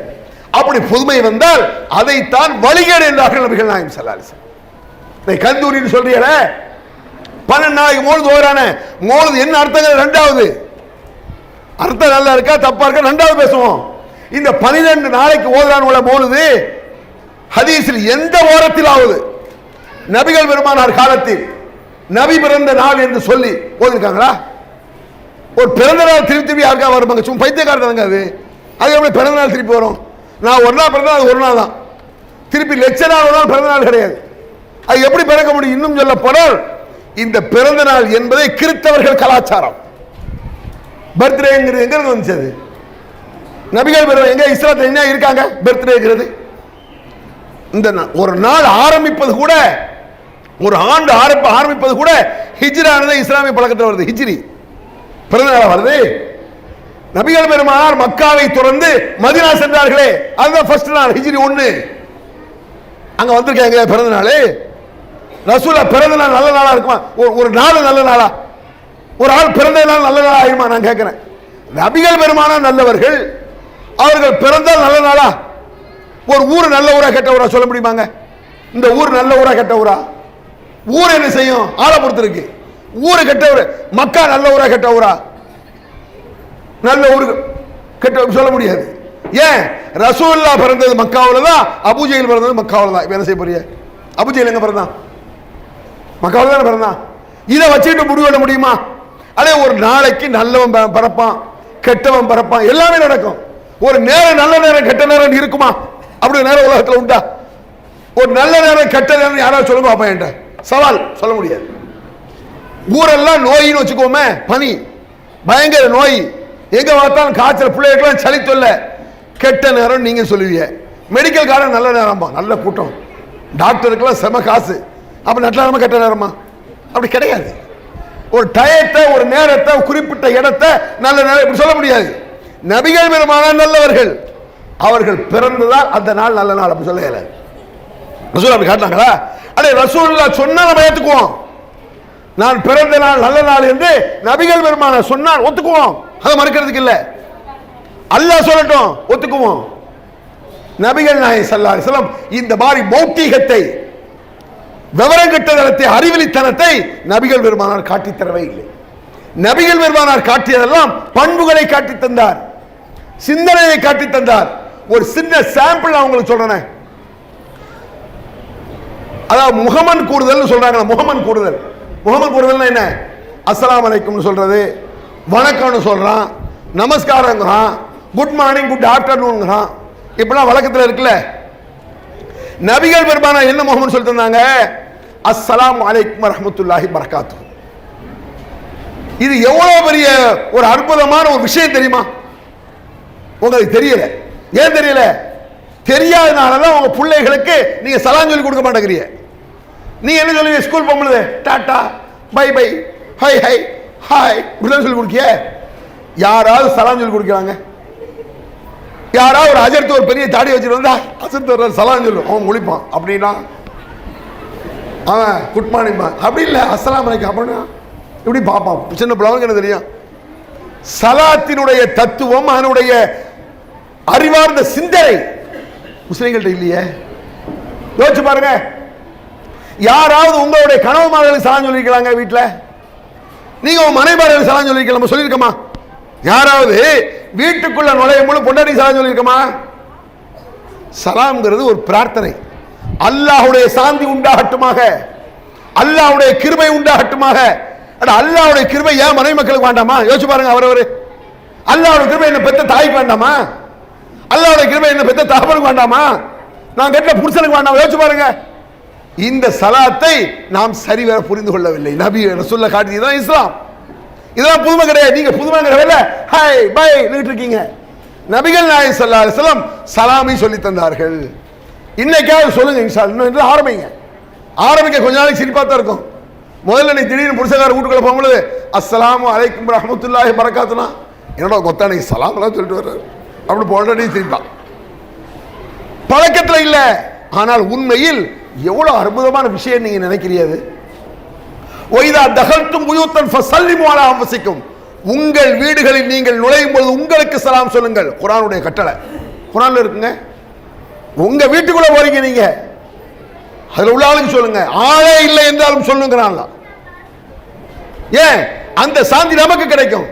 அப்படி புதுமை வந்தால் அதைத்தான் வழிகேடு என்றார்கள் நபிகள் நாயகம் ஸல்லல்லாஹு அலைஹி வஸல்லம். கந்தூரின்னு சொல்றீங்க 12 நாளைக்கு மோழுது ஓரான மோழுது என்ன அர்த்தங்கள்? ரெண்டாவது அர்த்தம் நல்லா இருக்கா தப்பா இருக்கா ரெண்டாவது பேசுவோம். இந்த 12 நாளைக்கு ஓதுறான் உள்ள மோழுது ஹதீஸில் எந்த ஓரத்திலாவது நபிகள் பெருமானார் காலத்தில் நபி பிறந்த நாள் என்று சொல்லி ஓதிருக்காங்களா? ஒரு பிறந்த நாள் திருப்பி யாருக்கா வருவாங்க? சும்மா பைத்தியக்காரங்க. அது எப்படி பிறந்த நாள் திருப்பி வரும்? நான் ஒரு நாள் பிறந்த நாள் ஒரு நாள் தான், திருப்பி லட்ச நாள் ஒரு நாள் பிறந்த நாள் கிடையாது. அது எப்படி பிறக்க முடியும்? இன்னும் சொல்ல போனால் இந்த பிறந்த நாள் என்பதை கிறிஸ்தவர்கள் கலாச்சாரம். பர்த்டேங்கிறது எங்க இருந்து வந்துச்சு? அது நபிகள் பிறந்த எங்க இஸ்லாத்துல என்ன இருக்காங்க? பர்த்டேங்கிறது இந்த ஒரு நாள் ஆரம்பிப்பது கூட, ஒரு ஆண்டு ஆரம்பிப்பது கூட ஹிஜ்ரானது இஸ்லாமிய பழக்கத்தில் வருது. ஹிஜ்ரி பிறந்த நாள் வருது. நபிகள் பெருமானார் மக்காவை தொடர்ந்து மதீனா சென்றார்களே, அதுதான் ஃபர்ஸ்ட் நாள் ஹிஜ்ரி 1. அங்க வந்திருக்காங்க பிறந்த நாள். ரசூலா பிறந்த நாள் நல்ல நாளா இருக்குமா? ஒரு நாள் நல்ல நாளா? ஒரு ஆள் பிறந்த நாள் நல்ல நாளா ஆகுமா? நான் கேட்கிறேன். நபிகள் பெருமானார் நல்லவர்கள், அவர்கள் பிறந்தால் நல்ல நாளா? ஒரு ஊர் நல்ல ஊரா கெட்ட ஊரா சொல்ல முடியுமாங்க? இந்த ஊர் நல்ல ஊரா கெட்ட ஊரா? ஊர் என்ன செய்யும்? ஆளை பொறுத்து இருக்கு. ஊரு கெட்ட ஊர். மக்கா நல்ல ஊரா கெட்ட ஊரா? நல்ல ஊரு கெட்ட சொல்ல முடியாது. ஏன்? ரசூலுல்லாஹ் பிறந்தது மக்காவுல தான், அபூஜஹல் பிறந்தது மக்காவுல தான். என்ன செய்ய போறீங்க? அபூஜஹல் எங்க பிறந்தான்? மக்காவுல தான் பிறந்தான். இதை வச்சுட்டு முடிவெட முடியுமா? அதே ஒரு நாளைக்கு நல்லவன் பிறப்பான், கெட்டவன் பிறப்பான், எல்லாமே நடக்கும். ஒரு நேரம் நல்ல நேரம் கெட்ட நேரம் இருக்குமா? அப்படி நேரம் உலகத்தில் உண்டா? ஒரு நல்ல நேரம் கெட்ட நேரம் யாராவது சொல்லுங்க பாப்பா என்கிட்ட. சவால் சொல்ல முடியாது. ஊரெல்லாம் நோயின்னு வச்சுக்கோமே, பனி பயங்கர நோய், எங்க பார்த்தாலும் காய்ச்சல், பிள்ளைகளுக்கெல்லாம் சளி தொல்ல. கெட்ட நேரம் நீங்க சொல்லுவீங்க. மெடிக்கல் காரன் நல்ல நேரமா, நல்ல கூட்டம், டாக்டருக்கெல்லாம் செம காசு. அப்ப நல்ல நேரமா கெட்ட நேரமா? அப்படி கிடையாது. ஒரு டயத்தை, ஒரு நேரத்தை, குறிப்பிட்ட இடத்தை நல்ல நேரம் இப்படி சொல்ல முடியாது. நபிகள் பெருமானார் நல்லவர்கள், அவர்கள் பிறந்ததால் அந்த நாள் நல்ல நாள் அப்படி சொல்ல இயலாது. ரசூல் அப்படி காட்டினாங்களா? அடே ரசூலுல்லாஹ் சொன்னா நம்ம ஏத்துக்குவோம். நான் பிறந்த நாள் நல்ல நாள் என்று நபிகள் பெருமானார் சொன்னால் ஒத்துக்குவோம், அதை மறுக்கிறதுக்கு இல்லை. அல்லாஹ் சொல்லட்டும் ஒத்துக்குவோம். நபிகள் நாயகம் ஸல்லல்லாஹு அலைஹி வஸல்லம் இந்த மாதிரி மௌட்டிகத்தை, விவரம் கெட்டதனத்தை, அறிவிலித்தனத்தை நபிகள் பெருமானார் காட்டி தரவே இல்லை. நபிகள் பெருமானார் காட்டியதெல்லாம் பண்புகளை காட்டி தந்தார், சிந்தனையை காட்டி தந்தார். ஒரு சின்ன சாம்பிள் நான் உங்களுக்கு சொல்றேன். அதாவது முகமன் கூறுதல் சொல்றாங்க. முகமன் கூறுதல், முகமன் கூறுதல் என்ன? அஸ்ஸலாமு அலைக்கும் சொல்றது, வணக்கம்னு சொல்றான், நமஸ்காரங்கிறான், குட் மார்னிங் குட் ஆஃப்டர்நூன்ங்கிறான். இப்பெல்லாம் வழக்கத்தில் இருக்குல்ல. நபிகள் பெருமானா என்ன முகமது சொல்லி தந்தாங்க? அஸ்ஸலாமு அலைக்கும் வரஹ்மத்துல்லாஹி பரகாத்துஹு. இது எவ்வளவு பெரிய ஒரு அற்புதமான ஒரு விஷயம் தெரியுமா? உங்களுக்கு தெரியல. ஏன் தெரியல? தெரியாதனாலதான் உங்க பிள்ளைகளுக்கு நீங்க சலாம் சொல்லி கொடுக்க மாட்டேங்கிறீங்க. நீங்க என்ன சொல்லுவீங்க? ஸ்கூல் போகும்போது டாடா bye bye hi hi hi இப்படிதான் சொல்லி கொடுக்கிய. யாராவது சலாம் சொல்லி கொடுக்குறாங்க? யாராவது ஒரு அஜர்த்து ஒரு பெரிய தாடி வச்சுட்டு வந்தா அசத்து சலாம் சொல்லு, அவன் முழிப்பான். அப்படின்னா அவன் குட் மார்னிங் அப்படி இல்லை, அஸ்ஸலாமு அலைக்கும் அப்படின்னா இப்படி பார்ப்பான். சின்ன பிள்ளைங்க என்ன தெரியும்? சலாத்தினுடைய தத்துவம், அதனுடைய அறிவார்ந்த சிந்தனை முஸ்லிம்கள்ட்ட இல்லையே. யோசிச்சு பாருங்க. யாராவது உங்களுடைய கணவன்மார்களுக்கு சலாம் சொல்லிருக்கலாங்க? வீட்டில் நீங்க உங்க மனைவிமார்களுக்கு சலாம் சொல்லிருக்கலாம், சொல்லியிருக்கமா? யாராவது வீட்டுக்குள்ள நுழையும் போது பொண்டாட்டி சலாம் சொல்லியிருக்கமா? சலாம்ங்கிறது ஒரு பிரார்த்தனை. அல்லாஹ்வுடைய சாந்தி உண்டாகட்டுமாக, அல்லாஹ்வுடைய கிருபை உண்டாகட்டுமாக. அல்லாஹ்வுடைய கிருபை ஏன் மனைவி மக்களுக்கு வேண்டாமா? யோசிச்சு பாருங்க. அவரவர் அல்லாஹ்வுடைய கிருபை என்ன பெத்த தாய்க்கு வேண்டாமா? அல்லாஹ்வுடைய கிருபை என்ன பெத்த தகப்பனுக்கு வேண்டாமா? நான் கேட்ட புருஷனுக்கு வேண்டாமா? யோசிச்சு பாருங்க. இந்த சலாத்தை நாம் சரிவர புரிந்து கொள்ளவில்லை. நபி ரசூலுல்லாஹ் காட்டியதுதான் இஸ்லாம். இதெல்லாம் புதுமை கிடையாது. நீங்க புதுமைங்கிறவல்ல ஹாய் பை இருக்கீங்க. நபிகள் நாயகம் ஸல்லல்லாஹு அலைஹி வஸல்லம் சலாமை சொல்லி தந்தார்கள். இன்னைக்காவது சொல்லுங்க இன்ஷா அல்லாஹ். இன்னும் ஆரம்பிங்க. ஆரம்பிக்க கொஞ்ச நாளைக்கு சிரிப்பா தான் இருக்கும். முதல்ல நீ திடீர்னு புருஷகார வீட்டுக்குள்ள போகும்போது அஸ்ஸலாமு அலைக்கும் வரஹ்மத்துல்லாஹி பரகாத்துனா என்னோட கொத்தானை சலாம் எல்லாம் சொல்லிட்டு வர்றாரு அப்படி போராடி சிரிப்பான். பழக்கத்தில் இல்லை. ஆனால் உண்மையில் எவ்வளவு அற்புதமான விஷயம் நீங்க நினைக்கிறீங்க. ஒய்தா தகல்தும் புயூத்தன் ஃபஸல்லிமு அலா அன்ஃபுசிக்கும். உங்கள் வீடுகளில் நீங்கள் நுழையும் போது உங்களுக்கு சலாம் சொல்லுங்கள். குர்ஆனுடைய கட்டளை குர்ஆன்ல இருக்குங்க. உங்க வீட்டுக்குள்ள போறீங்க நீங்க, அதுல உள்ள ஆளுக்கு சொல்லுங்க. ஆளே இல்லை என்றாலும் சொல்லுங்கிறான். ஏன்? அந்த சாந்தி நமக்கு கிடைக்கும்.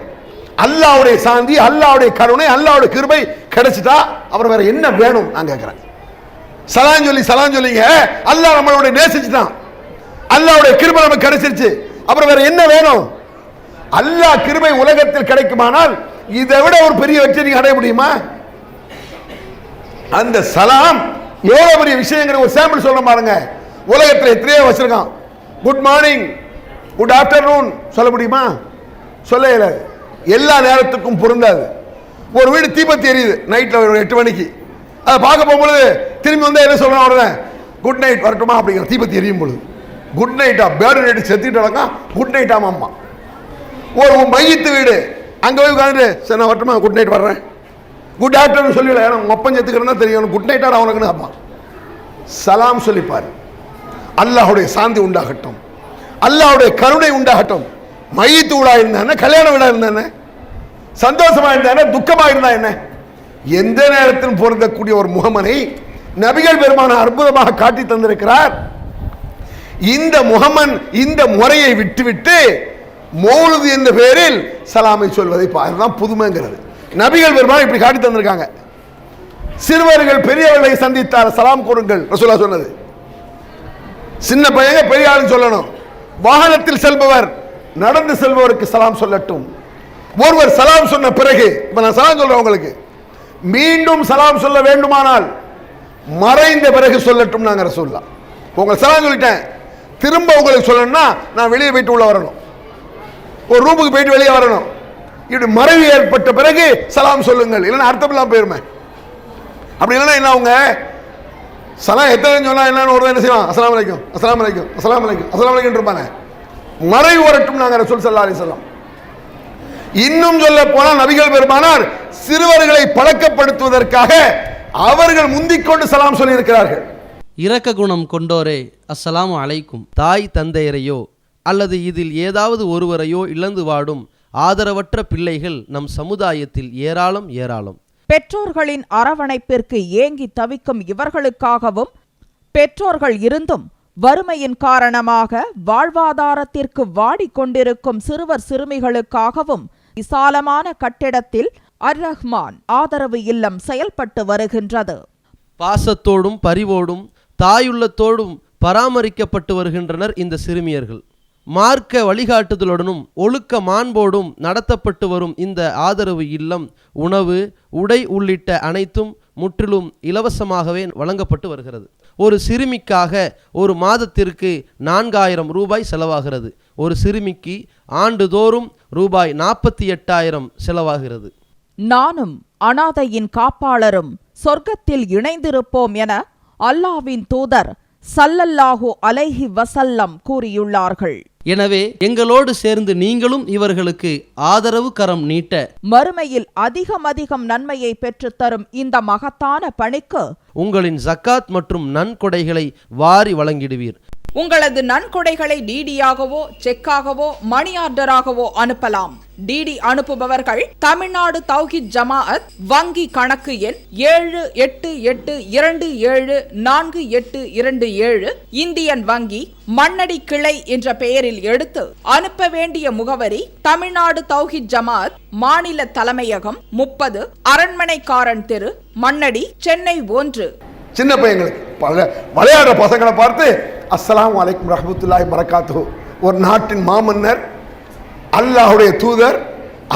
அல்லாஹ்வுடைய சாந்தி, அல்லாஹ்வுடைய கருணை, அல்லாஹ்வுடைய கிருபை கிடைச்சிட்டா அப்புறம் வேற என்ன வேணும் நான் கேட்கிறேன். சலாம் சொல்லிங்க. அல்லாஹ் நம்மளோட நேசிச்சுட்டான், அல்லாஹ்வுடைய கிருபை நமக்கு கிடைச்சிருச்சு, அப்புறம் வேற என்ன வேணும்? அல்லாஹ் கிருபை உலகத்தில் கிடைக்குமானால் இதை விட ஒரு பெரிய வெற்றி நீங்க அடைய முடியுமா? அந்த சலாம் எவ்வளவு பெரிய விஷயங்கிற ஒரு சாம்பிள் சொல்ல பாருங்க. உலகத்தில் எத்தனையோ வச்சிருக்கான். குட் மார்னிங் குட் ஆஃப்டர்நூன் சொல்ல முடியுமா? சொல்ல இயலாது. எல்லா நேரத்துக்கும் பொருந்தாது. ஒரு வீடு தீபத்தி எரியுது நைட்ல ஒரு 8 மணிக்கு, அதை பார்க்க போகும்போது திரும்பி வந்தா என்ன சொல்றான்? உடனே குட் நைட் வரட்டுமா அப்படிங்கிற. தீபத்தி எரியும் பொழுது குட் நைட்டா? பேர்டு நைட்டு செத்துட்டு குட் நைட்டா மாமா. ஒரு மையத்து வீடு, அங்க போய் உட்காந்துட்டு சரி நான் வரட்டுமா, குட் நைட் வர்றேன், குட் ஆஃப்டர்னூன் சொல்லிவிட. ஏன்னா ஒப்பம் செத்துக்கிறதா தெரியும், குட் நைட்டா அவனுக்குன்னு அப்பா சலாம் சொல்லிப்பாரு. அல்லாஹ்வுடைய சாந்தி உண்டாகட்டும், அல்லாஹ்வுடைய கருணை உண்டாகட்டும். மையத்து வீடா இருந்தானே, கல்யாண வீடா இருந்தானே, சந்தோஷமா இருந்தானே, துக்கமா இருந்தா என்ன, எந்த நேரத்திலும் பொருந்தக்கூடிய ஒரு முகமனை நபிகள் பெருமான அற்புதமாக காட்டி தந்திருக்கிறார். இந்த முகமன் இந்த முறையை விட்டுவிட்டு மௌலுது என்ற பெயரில் சலாமை சொல்வதை அதுதான் புதுமைங்கிறது. நபிகள் பெருமான் இப்படி காட்டி தந்திருக்காங்க. சிறுவர்கள் பெரியவர்களை சந்தித்தார் சலாம் கூறுங்கள் ரசூலுல்லாஹ் சொன்னது. சின்ன பையங்க பெரிய ஆளுன்னு சொல்லணும். வாகனத்தில் செல்பவர் நடந்து செல்பவருக்கு சலாம் சொல்லட்டும். ஒருவர் சலாம் சொன்ன பிறகு, இப்ப நான் சலாம் சொல்றேன் உங்களுக்கு, மீண்டும் சலாம் சொல்ல வேண்டுமானால் மறைந்த பிறகு சொல்லட்டும். நாங்க ரசூலுல்லாஹ் உங்களுக்கு சலாம் சொல்லிட்டேன், திரும்ப உங்களுக்கு சொல்லணும்னா நான் வெளியே போயிட்டு உள்ள வரணும், ஒரு ரூமுக்கு போயிட்டு வெளியே வரணும். இப்படி மறைவு ஏற்பட்ட பிறகு சலாம் சொல்லுங்கள், இல்லைன்னா அர்த்தம் இல்லாம போயிருமே. அப்படி இல்லைன்னா என்ன, அவங்க சலாம் எத்தனை சொன்னா என்னன்னு ஒரு என்ன செய்வான்? அஸ்ஸலாமு அலைக்கும் அஸ்ஸலாமு அலைக்கும் அஸ்ஸலாமு அலைக்கும் அஸ்ஸலாமு அலைக்கும் இருப்பாங்க. மறைவு வரட்டும் நாங்க ரசூல் ஸல்லல்லாஹு அலைஹி வஸல்லம். இன்னும் சொல்ல போனால் நபிகள் பெருமானார் சிறுவர்களை பழக்கப்படுத்துவதற்காக அவர்கள் முந்திக்கொண்டு சலாம் சொல்லி இருக்கிறார்கள். இரக்க குணம் கொண்டோரே அஸ்ஸலாமு அலைக்கும். தாய் தந்தையரையோ அல்லது இதில் ஏதாவது ஒருவரையோ இழந்து வாடும் ஆதரவற்ற பிள்ளைகள் நம் சமுதாயத்தில் ஏராளம். பெற்றோர்களின் அரவணைப்பிற்கு ஏங்கி தவிக்கும் இவர்களுக்காகவும், பெற்றோர்கள் இருந்தும் வறுமையின் காரணமாக வாழ்வாதாரத்திற்கு வாடிக்கொண்டிருக்கும் சிறுவர் சிறுமிகளுக்காகவும் விசாலமான கட்டிடத்தில் அர் ரஹ்மான் ஆதரவு இல்லம் செயல்பட்டு வருகின்றது. பாசத்தோடும் பரிவோடும் தாயுள்ளத்தோடும் பராமரிக்கப்பட்டு வருகின்றனர் இந்த சிறுமியர்கள். மார்க்க வழிகாட்டுதலுடனும் ஒழுக்க மாண்போடும் நடத்தப்பட்டு வரும் இந்த ஆதரவு இல்லம் உணவு, உடை உள்ளிட்ட அனைத்தும் முற்றிலும் இலவசமாகவே வழங்கப்பட்டு வருகிறது. ஒரு சிறுமிக்காக ஒரு மாதத்திற்கு 4000 ரூபாய் செலவாகிறது. ஒரு சிறுமிக்கு ஆண்டுதோறும் ரூபாய் 48,000 செலவாகிறது. நானும் அனாதையின் காப்பாளரும் சொர்க்கத்தில் இணைந்திருப்போம் என அல்லாஹ்வின் தூதர் ஸல்லல்லாஹு அலைஹி வஸல்லம் கூறியுள்ளார்கள். எனவே எங்களோடு சேர்ந்து நீங்களும் இவர்களுக்கு ஆதரவு கரம் நீட்ட, மறுமையில் அதிகம் நன்மையை பெற்றுத்தரும் இந்த மகத்தான பணிக்கு உங்களின் ஜக்காத் மற்றும் நன்கொடைகளை வாரி வழங்கிடுவீர். உங்களது நன்கொடைகளை டிடியாகவோ செக்காகவோ மணி ஆர்டராகவோ அனுப்பலாம். டிடி அனுப்புபவர்கள் தமிழ்நாடு தௌஹீத் ஜமாஅத் வங்கி கணக்கு எண் 7882748827 இந்தியன் வங்கி மண்ணடி கிளை என்ற பெயரில் எடுத்து அனுப்ப வேண்டிய முகவரி தமிழ்நாடு தௌஹீத் ஜமாஅத் மாநில தலைமையகம் 30 அரண்மனைக்காரன் தெரு, மண்ணடி, சென்னை 1. சின்ன பையங்களுக்கு விளையாடுற பசங்களை பார்த்து அஸ்ஸலாமு அலைக்கும் ரஹ்மத்துல்லாஹி பரக்காத்துஹு, ஒரு நாட்டின் மாமன்னர், அல்லாஹ்வுடைய தூதர்,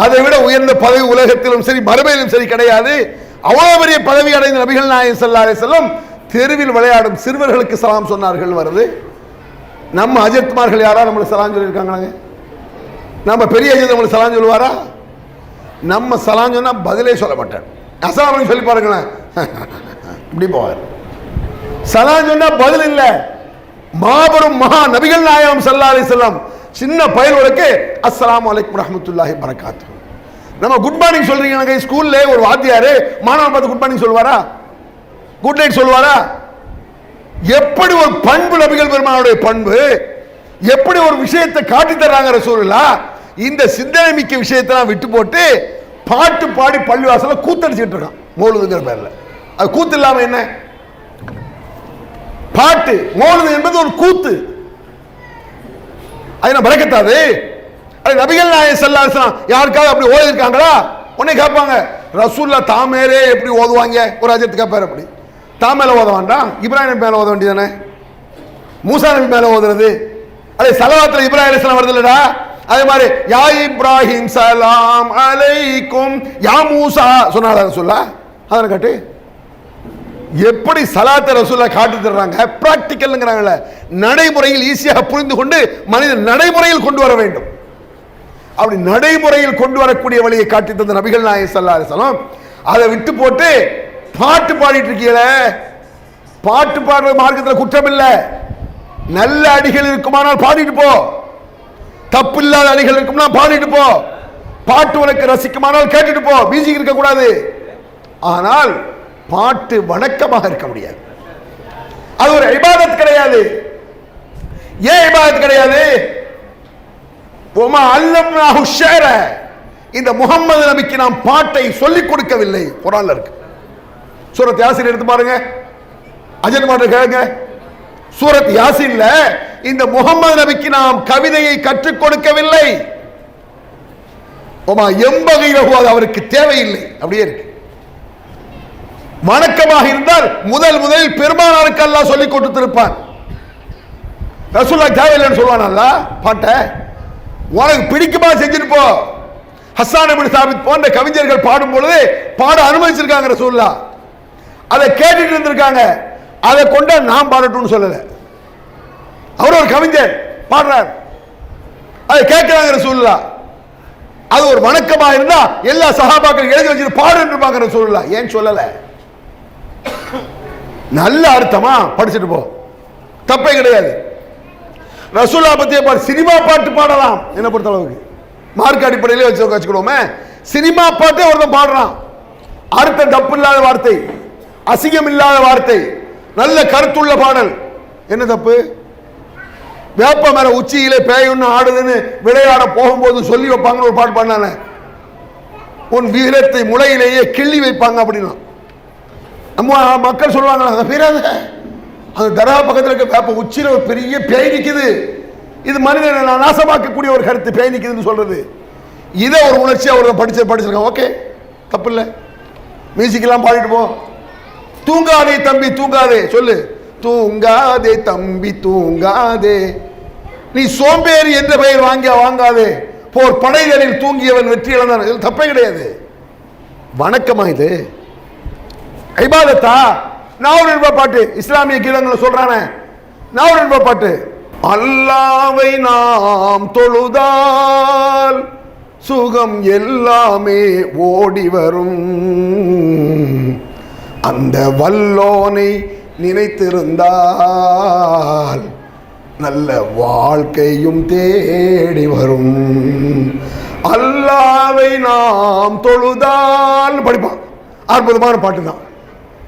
அதை விட உயர்ந்த பதவி உலகத்திலும் சரி மறுமையிலும் சரி கிடையாது. அவ்வளவு பெரிய பதவி அடைந்த நபிகள் நாயகம் ஸல்லல்லாஹு அலைஹி வஸல்லம் தெருவில் விளையாடும் சிறுவர்களுக்கு சலாம் சொன்னார்கள் வருது. நம்ம அஜத்மார்கள் யாரா நம்மளுக்கு சலாம் சொல்லியிருக்காங்களாங்க? நம்ம பெரிய அஜத் நம்மளுக்கு சலாம் சொல்லுவாரா? நம்ம சலாம் சொன்னா பதிலே சொல்ல மாட்டேன். அஸ்ஸலாமு சொல்லி பாருங்களேன், இப்படி போவார். சலாம் சொன்னா பதில் இல்ல. மாபெரும் மகா நபிகள் நாயகம் ஸல்லல்லாஹு அலைஹி வஸல்லம் சின்ன பயல்களுக்கு அஸ்ஸலாமு அலைக்கும் ரஹ்மத்துல்லாஹி பரக்காத்துஹு. நம்ம குட் மார்னிங் சொல்றீங்க, ஸ்கூல்ல ஒரு வாத்தியாரு மாணவன் பார்த்து குட் மார்னிங் சொல்லுவாரா? குட் நைட் சொல்லுவாரா? எப்படி ஒரு பண்பு நபிகள் பெருமானுடைய பண்பு, எப்படி ஒரு விஷயத்தை காட்டி தர்றாங்க ரசூலுல்லாஹ். இந்த சிந்தனை மிக்க விஷயத்தெல்லாம் விட்டு போட்டு பாட்டு பாடி பள்ளிவாசல கூத்தடிச்சுட்டு இருக்கான் மௌலூதுங்கிற பேர்ல. அது கூத்து இல்லாம என்ன? பாட்டு மௌலூது என்பது ஒரு கூத்து. அது பரக்கத்தாது. அது நபிகள் நாயகம் ஸல்லல்லாஹு அலைஹி வஸல்லம் யாருக்காவது அப்படி ஓதி இருக்காங்களா? உடனே கேட்பாங்க, ரசூலுல்லாஹ் தாமேரே எப்படி ஓதுவாங்க? ஒரு அஜத் கேட்பாரு, அப்படி தாமேல ஓத வேண்டாம், இப்ராஹிம் நபி மேல ஓத வேண்டியதானே? மூசா நபி மேல ஓதுறது அதே சலவாத்துல இப்ராஹிம் அலைஹிஸ்ஸலாம் வருது இல்லடா. அதே மாதிரி யா இப்ராஹிம் சலாம் அலைக்கும் யா மூசா சொன்னால ரசூலுல்லாஹ். அதனை காட்டு எப்படி சலாத்தை ரசூலுல்லாஹ் காட்டி தர்றாங்க. பிராக்டிக்கல்ங்கறாங்கல, நடைமுறையில் ஈஸியாக புரிந்து கொண்டு மனிதன் நடைமுறையில் கொண்டு வர வேண்டும். அப்படி நடைமுறையில் கொண்டு வரக்கூடிய வழியை காட்டி தந்த நபிகள் நாயகம் ஸல்லல்லாஹு அலைஹி வஸல்லம் அதை விட்டு போட்டு பாட்டு பாடிட்டு இருக்கீங்களே. பாட்டு பாடுற மார்க்கத்தில் குற்றம் இல்லை. நல்ல அடிகள் இருக்குமானால் பாடிட்டு போ, தப்பு இல்லாத அடிகள் இருக்கும்னா பாடிட்டு போ. பாட்டு உனக்கு ரசிக்குமானால் கேட்டுட்டு போ, மியூசிக் இருக்க கூடாது. ஆனால் பாட்டு வணக்கமாக இருக்க முடியாது. அது ஒரு இபாதத் கிடையாது. ஏன் இபாதத் கிடையாது? இந்த முகம்மது நபிக்கு நாம் பாட்டை சொல்லிக் கொடுக்கவில்லை. குர்ஆன்ல இருக்கு. சூரத் யாசீன் எடுத்து பாருங்க, அஜன் மாட்ட கேளுங்க. சூரத் யாசீன்ல இந்த முகம்மது நபிக்கு நாம் கவிதையை கற்றுக் கொடுக்கவில்லை. அது அவருக்கு தேவையில்லை. அப்படியே இருக்கு. வணக்கமாக இருந்தால் முதலில் பெருமானாருக்கு அல்லாஹ் சொல்லிக் கொடுத்திருப்பான். ரசூலுல்லாஹ் தேவையில்லைன்னு சொல்வான் அல்லாஹ். பாட்டை உனக்கு பிடிக்குமா செஞ்சுட்டு போ. ஹஸ்ஸான் இப்னு சாபித் போன்ற கவிஞர்கள் பாடும் பொழுது பாட அனுமதிச்சிருக்காங்க ரசூலுல்லாஹ். அதை கேட்டுட்டு இருந்திருக்காங்க. அதை கொண்டு நாம் பாடட்டும்னு சொல்லல. அவர் ஒரு கவிஞர் பாடுறார், அதை கேட்கிறாங்க ரசூலுல்லாஹ். அது ஒரு வணக்கமா இருந்தா எல்லா சஹாபாக்கள் எழுதி வச்சுட்டு பாடுன்றிருப்பாங்க ரசூலுல்லாஹ். ஏன் சொல்லல? நல்ல அர்த்தமா படிச்சுட்டு போ, தப்பே கிடையாது. ரசூலுல்லாஹ் பத்திய சினிமா பாட்டு பாடலாம். என்ன பொறுத்த அளவுக்கு மார்க் அடிப்படையிலே வச்சுக்கிடுவோமே. சினிமா பாட்டே ஒருத்தன் பாடுறான், அர்த்தம் தப்பு இல்லாத வார்த்தை, அசிங்கம் இல்லாத வார்த்தை, நல்ல கருத்துள்ள பாடல், என்ன தப்பு? வேப்ப மேல உச்சியிலே பேயுன்னு ஆடுதுன்னு விளையாட போகும்போது சொல்லி வைப்பாங்கன்னு ஒரு பாட்டு பாடினானே, உன் வீரத்தை முளையிலேயே கிள்ளி வைப்பாங்க அப்படின்னா நம்ம மக்கள் சொல்லுவாங்க. அந்த தர்கா பக்கத்தில் இருக்க வேப்ப உச்சியில ஒரு பெரிய பேய் நிக்குது, இது மனிதனை நாசமாக்கக்கூடிய ஒரு கருத்து, பேய் நிக்குதுன்னு சொல்றது. இதை ஒரு உணர்ச்சியா ஒரு படிச்சிருக்கான். ஓகே, தப்பு இல்லை. மியூசிக் எல்லாம் பாடிட்டு போ. தூங்காதே தம்பி தூங்காதே சொல்லு, தூங்காதே தம்பி தூங்காதே, நீ சோம்பேறி என்ற பெயர் வாங்காதே, போர் படைகளில் தூங்கியவன் வெற்றி இழந்தான். இது தப்பே கிடையாது. வணக்கமா இது? இபாதத்தா? நாவல் பாட்டு இஸ்லாமிய கீதங்களை சொல்றானே, நாவல் பாட்டு. அல்லாவை நாம் தொழுதால் சுகம் எல்லாமே ஓடி வரும், அந்த வல்லோனை நினைத்திருந்தால் நல்ல வாழ்க்கையும் தேடி வரும். அல்லாவை நாம் தொழுதால் படிப்பான். அற்புதமான பாட்டு தான்.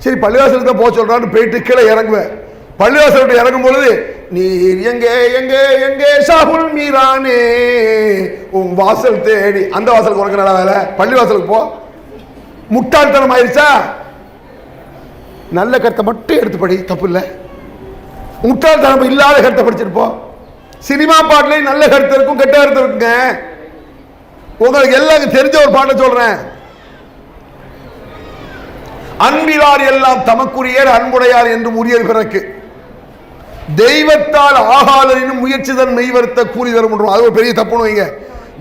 சரி, பள்ளிவாசலுக்கு தான் போக சொல்றான்னு போயிட்டு கீழே இறங்குவேன். பள்ளிவாசல் இறங்கும் பொழுது நீர் எங்கே எங்கே எங்கே ஷாகுல் மீரானே உன் வாசல் தேடி, அந்த வாசலுக்கு உனக்கு நல்ல வேலை, பள்ளிவாசலுக்கு போ. முட்டாள்தனம் ஆயிடுச்சா? நல்ல கருத்தை மட்டும் எடுத்து படி, தப்பு இல்லை. முட்டாள்தனம் இல்லாத கருத்தை படிச்சிருப்போம். சினிமா பாட்டிலையும் நல்ல கருத்து இருக்கும், கெட்ட கருத்து இருக்குங்க. உங்களுக்கு எல்லாருக்கும் தெரிஞ்ச ஒரு பாட்டை சொல்றேன். அன்பிலார் எல்லாம் தமக்குரியர் அன்புடையார் என்று உரியர் பிறக்கு, தெய்வத்தால் ஆகாதரினும் முயற்சிதன் மெய்வருத்த கூலி தரும். அது ஒரு பெரிய தப்புன்னு வைங்க.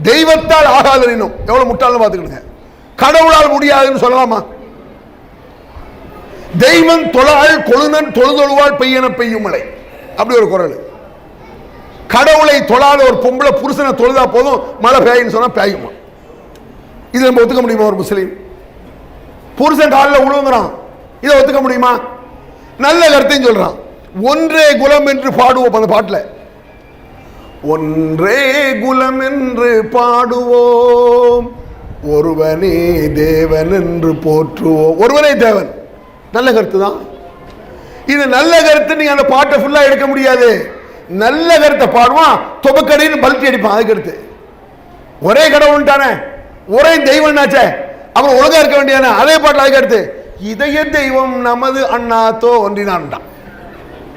தெய்வத்தால் ஆகாதரினும் எவ்வளவு முட்டாள்னு பார்த்துக்கிடுங்க. கடவுளால் முடியாதுன்னு சொல்லலாமா? தெய்வம் தொழாள் கொழுநன் தொழுதொழுவாள் பெய்யன பெய்யும் மழை, அப்படி ஒரு குரல். கடவுளை தொழாத ஒரு பொம்பளை புருஷனை தொழுதா போதும் மழை பெய்யுன்னு சொன்னா பெய்யுமா? இது நம்ம ஒத்துக்க முடியுமா? ஒரு முஸ்லீம் புருஷன் காலில் உழுவுங்கிறான், இதை ஒத்துக்க முடியுமா? நல்ல கருத்தையும் சொல்றான். ஒன்றே குலம் என்று பாடுவோம் அந்த பாட்டில். ஒன்றே குலம் என்று பாடுவோம், ஒருவனே தேவன் என்று போற்றுவோம். ஒருவனே தேவன், நல்ல கருத்து தான். இது நல்ல கருத்து. நீங்க அந்த பாட்டை ஃபுல்லா எடுக்க முடியாது. நல்ல கருத்தை பாடுவான், தொபக்கடின்னு பல்ட்டி அடிப்பான். அதுக்கு அடுத்து ஒரே கடவுள் தானே, ஒரே தெய்வம் ஆச்சே, அப்புறம் ஒழுங்கா இருக்க வேண்டியதானே. அதே பாட்டில் அதுக்கு அடுத்து இதய தெய்வம் நமது அண்ணாத்தோ ஒன்றினான்டான்.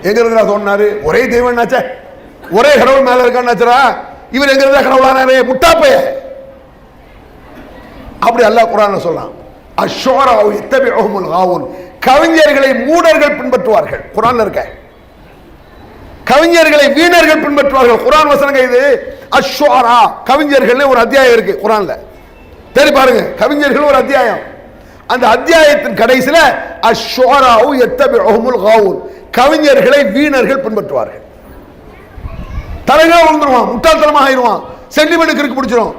எங்க இருந்தா சொன்னாரு? ஒரே தெய்வம் ஆச்சே, ஒரே கடவுள் மேல இருக்கான்னாச்சரா? இவர் எங்க இருந்தா கடவுளானாரே? முட்டாப்பைய. அப்படி அல்லாஹ் குர்ஆன்ல சொல்லலாம். அஷ்ஷுஅராஉ யத்தபிஉஹுமுல் காவூன், கவிஞர்களை மூடர்கள் பின்பற்றுவார்கள். குர்ஆன்ல இருக்க. கவிஞர்களை வீணர்கள் பின்பற்றுவார்கள். குர்ஆன் வசனங்க இது. அஷ்ஷுஅரா, கவிஞர்கள் ஒரு அத்தியாயம் இருக்கு குர்ஆன்ல, சரி பாருங்க. கவிஞர்கள் ஒரு அத்தியாயம். அந்த அத்தியாயத்தின் கடைசியில அஷ்ஷுஅராஉ யத்தபிஉஹுமுல் காவூன், கவிஞர்களை வீணர்கள் பின்பற்றுவார்கள். தலைகா விழுந்துருவான், முட்டாள்தனமாக ஆயிடுவான், சென்டிமெண்ட் இருக்கு பிடிச்சிரும்.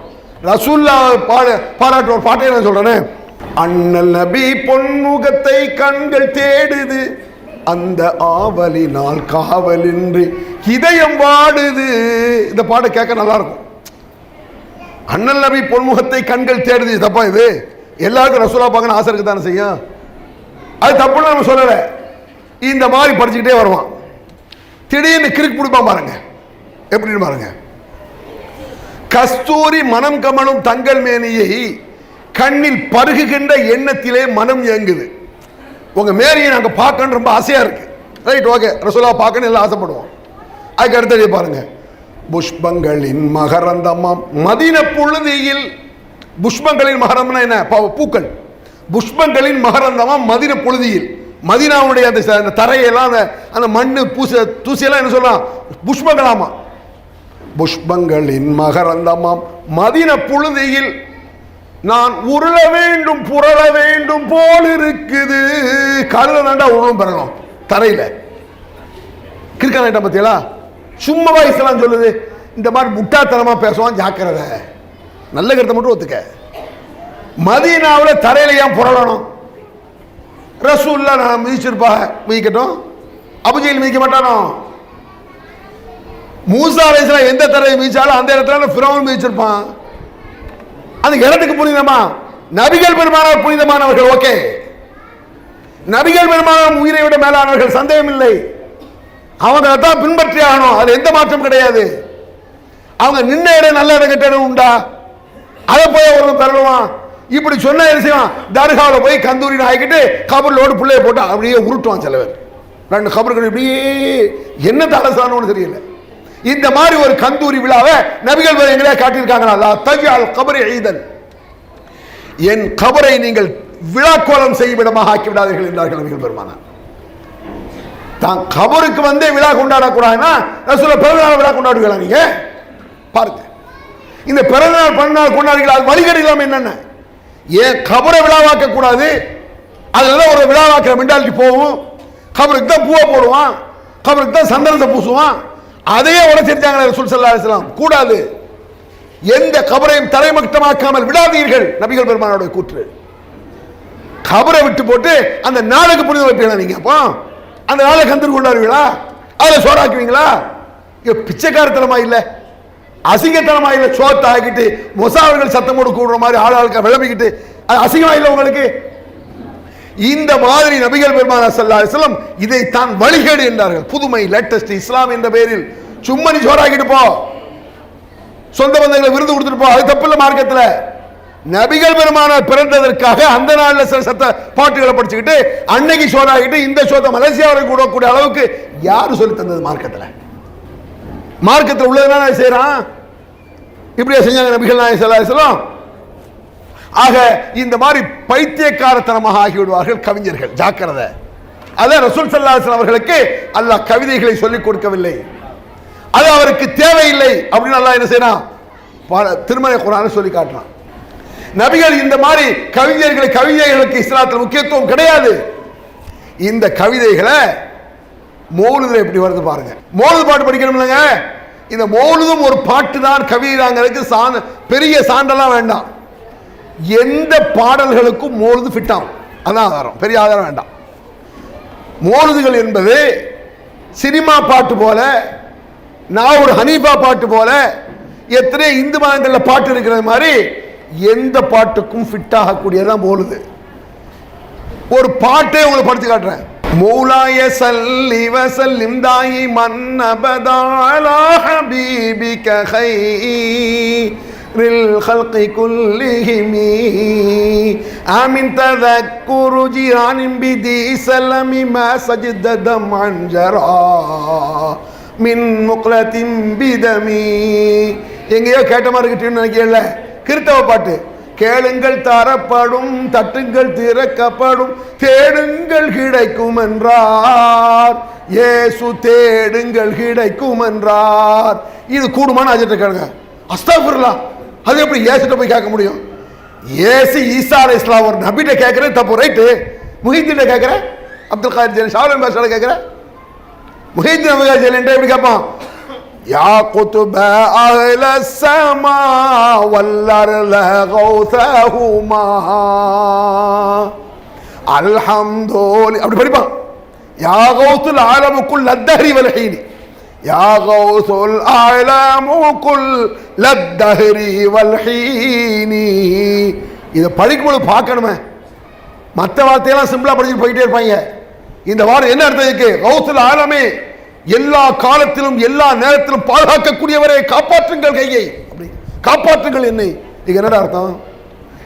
ரசூல்லா பாராட்டு ஒரு பாட்டை நான் சொல்றேன். அண்ணல் நபி பொன்முகத்தை கண்கள் தேடுது, அந்த ஆவலினால் காவலின்றி இதயம் வாடுது. இந்த பாட்டை கேட்க நல்லா இருக்கும். அண்ணல் நபி பொன்முகத்தை கண்கள் தேடுது, தப்பா? இது எல்லாருக்கும் ரசூலா பார்க்கணும் ஆசை இருக்கு தானே செய்யும். அது தப்புன்னு நம்ம சொல்லல. இந்த மாதிரி படிச்சுக்கிட்டே வருவான். திடீர்னு கிறுக்கு பிடிப்பான் பாருங்க, எப்படின்னு பாருங்க. கஸ்தூரி மனம் கமலும் தங்கள் மேனியை கண்ணில் பருகுகின்ற எண்ணத்திலே மனம் இயங்குது. உங்க மேரியை நாங்க பார்க்கணும் ரொம்ப ஆசையா இருக்கு. ரைட், ஓகே, ரசூலா பார்க்கணும் எல்லாம் ஆசைப்படுவோம். அதுக்கு அடுத்தது பாருங்க. புஷ்பங்களின் மகரந்தமாம் மதீன புழுதியில், புஷ்பங்களின் மகரம்னா என்ன? பூக்கள். புஷ்பங்களின் மகரந்தமாம் மதீன புழுதியில், மதீனாவுடைய அந்த தரையெல்லாம் அந்த மண்ணு தூசியெல்லாம் என்ன சொல்லலாம்? புஷ்பங்களாமா. புஷ்பங்களின் மகரந்தமாம் மதீன புழுதியில் நான் உருள வேண்டும் புரள வேண்டும் போல் இருக்குது. கருத தாண்டா உருளும் பெறணும் தரையில. கிறுக்கான பத்தியலா சும்மாவா இஸ்லாம் சொல்லுது? இந்த மாதிரி முட்டாத்தனமா பேசுவான், ஜாக்கிரதை. நல்ல கருத்தை மட்டும் ஒத்துக்க. மதீனாவில் தரையில ஏன் புரளணும்? ரசூல்லா நான் மிதிச்சிருப்பா, மிதிக்கட்டும். அபுஜெயில் மிதிக்க மாட்டானோ? மூசா அலைஹிஸ்ஸலாம் எந்த தரையை மிதிச்சாலும் அந்த இடத்துல ஃபிரௌன் மிதிச்சிருப்பான். அந்த இடத்துக்கு புனிதமா? நபிகள் பெருமானார் புனிதமானவர்கள், ஓகே. நபிகள் பெருமானார் உயிரை விட மேலானவர்கள், சந்தேகம் இல்லை. அவங்க தான் பின்பற்றி ஆகணும், அது எந்த மாற்றம் கிடையாது. அவங்க நின்ன இடம் நல்ல இடம் கெட்ட இடம் உண்டா? அதை போய் ஒருவன் தருவான். இப்படி சொன்ன என்ன செய்வான்? தர்காவில் போய் கந்தூரி ஆகிக்கிட்டு கபர்லோடு பிள்ளைய போட்டு அப்படியே உருட்டுவான். சிலவர் ரெண்டு கபர்கள் இப்படியே என்ன தலசானு தெரியல. இந்த மாதிரி ஒரு கந்தூரி விழாவை நபிகள் எங்களே காட்டியிருக்காங்களா? தஜ்அல் கபரி ஈதன், என் கபரை நீங்கள் விழாக்கோலம் செய்யும் இடமாக ஆக்கி விடாதீர்கள் என்றார்கள் நபிகள் பெருமானார். தான் கபருக்கு வந்தே விழா கொண்டாடக்கூடாதுன்னா ரசூலுல்லாஹ் பிறந்தநாள் விழா கொண்டாடுவீங்களா நீங்க? பாருங்க, இந்த பிறந்தநாள் பிறந்தநாள் கொண்டாடுகிறீங்களா, அது வழிகேடு இல்லாம என்னென்ன? ஏன் கபரை விழாவாக்க கூடாது? அதுல ஒரு விழாவாக்குற மென்டாலிட்டி போகும். கபருக்கு தான் பூவை போடுவான், கபருக்கு தான் சந்தனத்தை பூசுவான். அதையே உடைச்சிருச்சாங்க ரசூல் ஸல்லல்லாஹு அலைஹி வஸல்லம். கூடாது. எந்த கபரையும் தரைமட்டமாக்காமல் விடாதீர்கள், நபிகள் பெருமானோட கூற்று. கபரை விட்டு போட்டு அந்த நாளுக்கு புனிதம் வைப்பீங்களா நீங்க? அப்போ அந்த நாளை கந்தூர் கொண்டாடுவீங்களா? அதில் சோறாக்குவீங்களா? பிச்சைக்காரத்தனமா இல்லை, அசிங்கத்தனமா இல்லை? சோத்தை ஆக்கிட்டு மொசாவர்கள் சத்தம் போட்டு கூடுற மாதிரி ஆளாளுக்க விளம்பிக்கிட்டு அது அசிங்கமா இல்லை உங்களுக்கு? இந்த மாதிரி நபிகள் பெருமானார் ஸல்லல்லாஹு அலைஹி வஸல்லம் இதைத்தான் வழிகேடு என்றார்கள். புதுமை, லேட்டஸ்ட் இஸ்லாம் என்ற பெயரில் சும்மா நீ சோறாக்கிட்டு போ, சொந்த பந்தங்களை விருது கொடுத்துட்டு போ, அது தப்பு இல்லை மார்க்கத்தில். நபிகள் பெருமானார் பிறந்ததற்காக அந்த நாளில் சில சத்த பாட்டுகளை படிச்சுக்கிட்டு அன்னைக்கு சோறாகிட்டு இந்த சோத்தை மலேசியாவில் கூடக்கூடிய அளவுக்கு யாரு சொல்லி தந்தது? மார்க்கத்தில். மார்க்கத்தில் உள்ளதுனால செய்யறான். இப்படியே செஞ்சாங்க நபிகள் நாயகம் ஸல்லல்லாஹு அலைஹி வஸல்லம். ஆக இந்த மாதிரி பைத்தியக்காரத்தனமாக ஆகிவிடுவார்கள் கவிஞர்கள், ஜாக்கிரதை. அதான் ரசூல் ஸல்லல்லாஹு அலைஹி வஸல்லம் அவர்களுக்கு அல்லாஹ் கவிதைகளை சொல்லிக் கொடுக்கவில்லை, அது அவருக்கு தேவையில்லை அப்படின்னு அல்லாஹ் என்ன செய்யறான்? திருமறை குர்ஆனை சொல்லி காட்டுறான். நபிகள் இந்த மாதிரி கவிதைகளுக்கு இஸ்லாத்தில் முக்கியத்துவம் கிடையாது. இந்த கவிதைகளை மௌலுதுல எப்படி வருது பாருங்க. மௌலுது பாட்டு படிக்கணும் இல்லைங்க, இந்த மௌலுதும் ஒரு பாட்டு தான், கவிதை தாங்கிறதுக்கு பெரிய சான்றெல்லாம் வேண்டாம். எந்த பாடல்களுக்கும் மௌலுது ஃபிட் ஆகும், அதான் ஆதாரம், பெரிய ஆதாரம் வேண்டாம். மௌலுதுகள் என்பது சினிமா பாட்டு போல, நான் ஒரு ஹனீஃபா பாட்டு போல, எத்தனை இந்து மதங்களில் பாட்டு இருக்கிற மாதிரி எந்த பாட்டுக்கும் ஃபிட் ஆகக்கூடியதான் மௌலுது. ஒரு பாட்டே உங்களுக்கு படிச்சு காட்டுறேன். மௌலாய ஸல்லி வஸல்லிம் தாயிமன் அபதா அலா ஹபீபிக கைரில் ஹல்கி குல்லிஹிம் ஆமின் தذكரு ஜிரானின் பிதி ஸலமி மா சஜ்ததம் அன்ஜரா மின் முக்லத்தின் பிதமி. எங்கேயோ கேட்ட மாதிரி இருக்குன்னு நினைக்கல, கிறிஸ்தவ பாட்டு. கேளுங்கள் தரப்படும், தட்டுங்கள் திறக்கப்படும், தேடுங்கள் கிடைக்கும் என்றார் இயேசு, தேடுங்கள் கிடைக்கும் என்றார். இது கூடுமான அஜிட்ட கேளுங்க. அஸ்தக்ஃபிருல்லாஹ், அது எப்படி இயேசுட்ட போய் கேட்க முடியும்? இயேசு ஈசா அலைஹிஸ்ஸலாம் ஒரு நபிட்ட கேட்கறது தப்பு, ரைட்டு. முஹிதீன்ட்ட கேட்கற, அப்துல் காதிர் ஜீலானி, ஷாவுல் பாஷால கேட்கற, முஹிதீன் அப்துல் ஜீலானி எப்படி கேட்பான்? யா குதுப அஹ்ல ஸமா வல்லர்ல கௌதஹுமா அல்ஹம்துலில்லாஹ் அப்படி படிப்பான். யா கௌதுல் ஆலமு குல் அத்ஹரி வல் ஹீனி, யா கௌதுல் ஆலமு குல் லத்ஹரி வல் ஹீனி. இதை படிக்கும்போது பார்க்கணுமே, மற்ற வார்த்தையெல்லாம் சிம்பிளா படிச்சுட்டு போயிட்டே இருப்பாங்க. இந்த வாரம் என்ன அர்த்தம் இருக்கு? கௌதுல் ஆலமே, எல்லா காலத்திலும் எல்லா நேரத்திலும் பாதுகாக்கக்கூடியவரை காப்பாற்றுங்கள் கையை, அப்படி காப்பாற்றுங்கள் என்னை. இது என்னடா அர்த்தம்?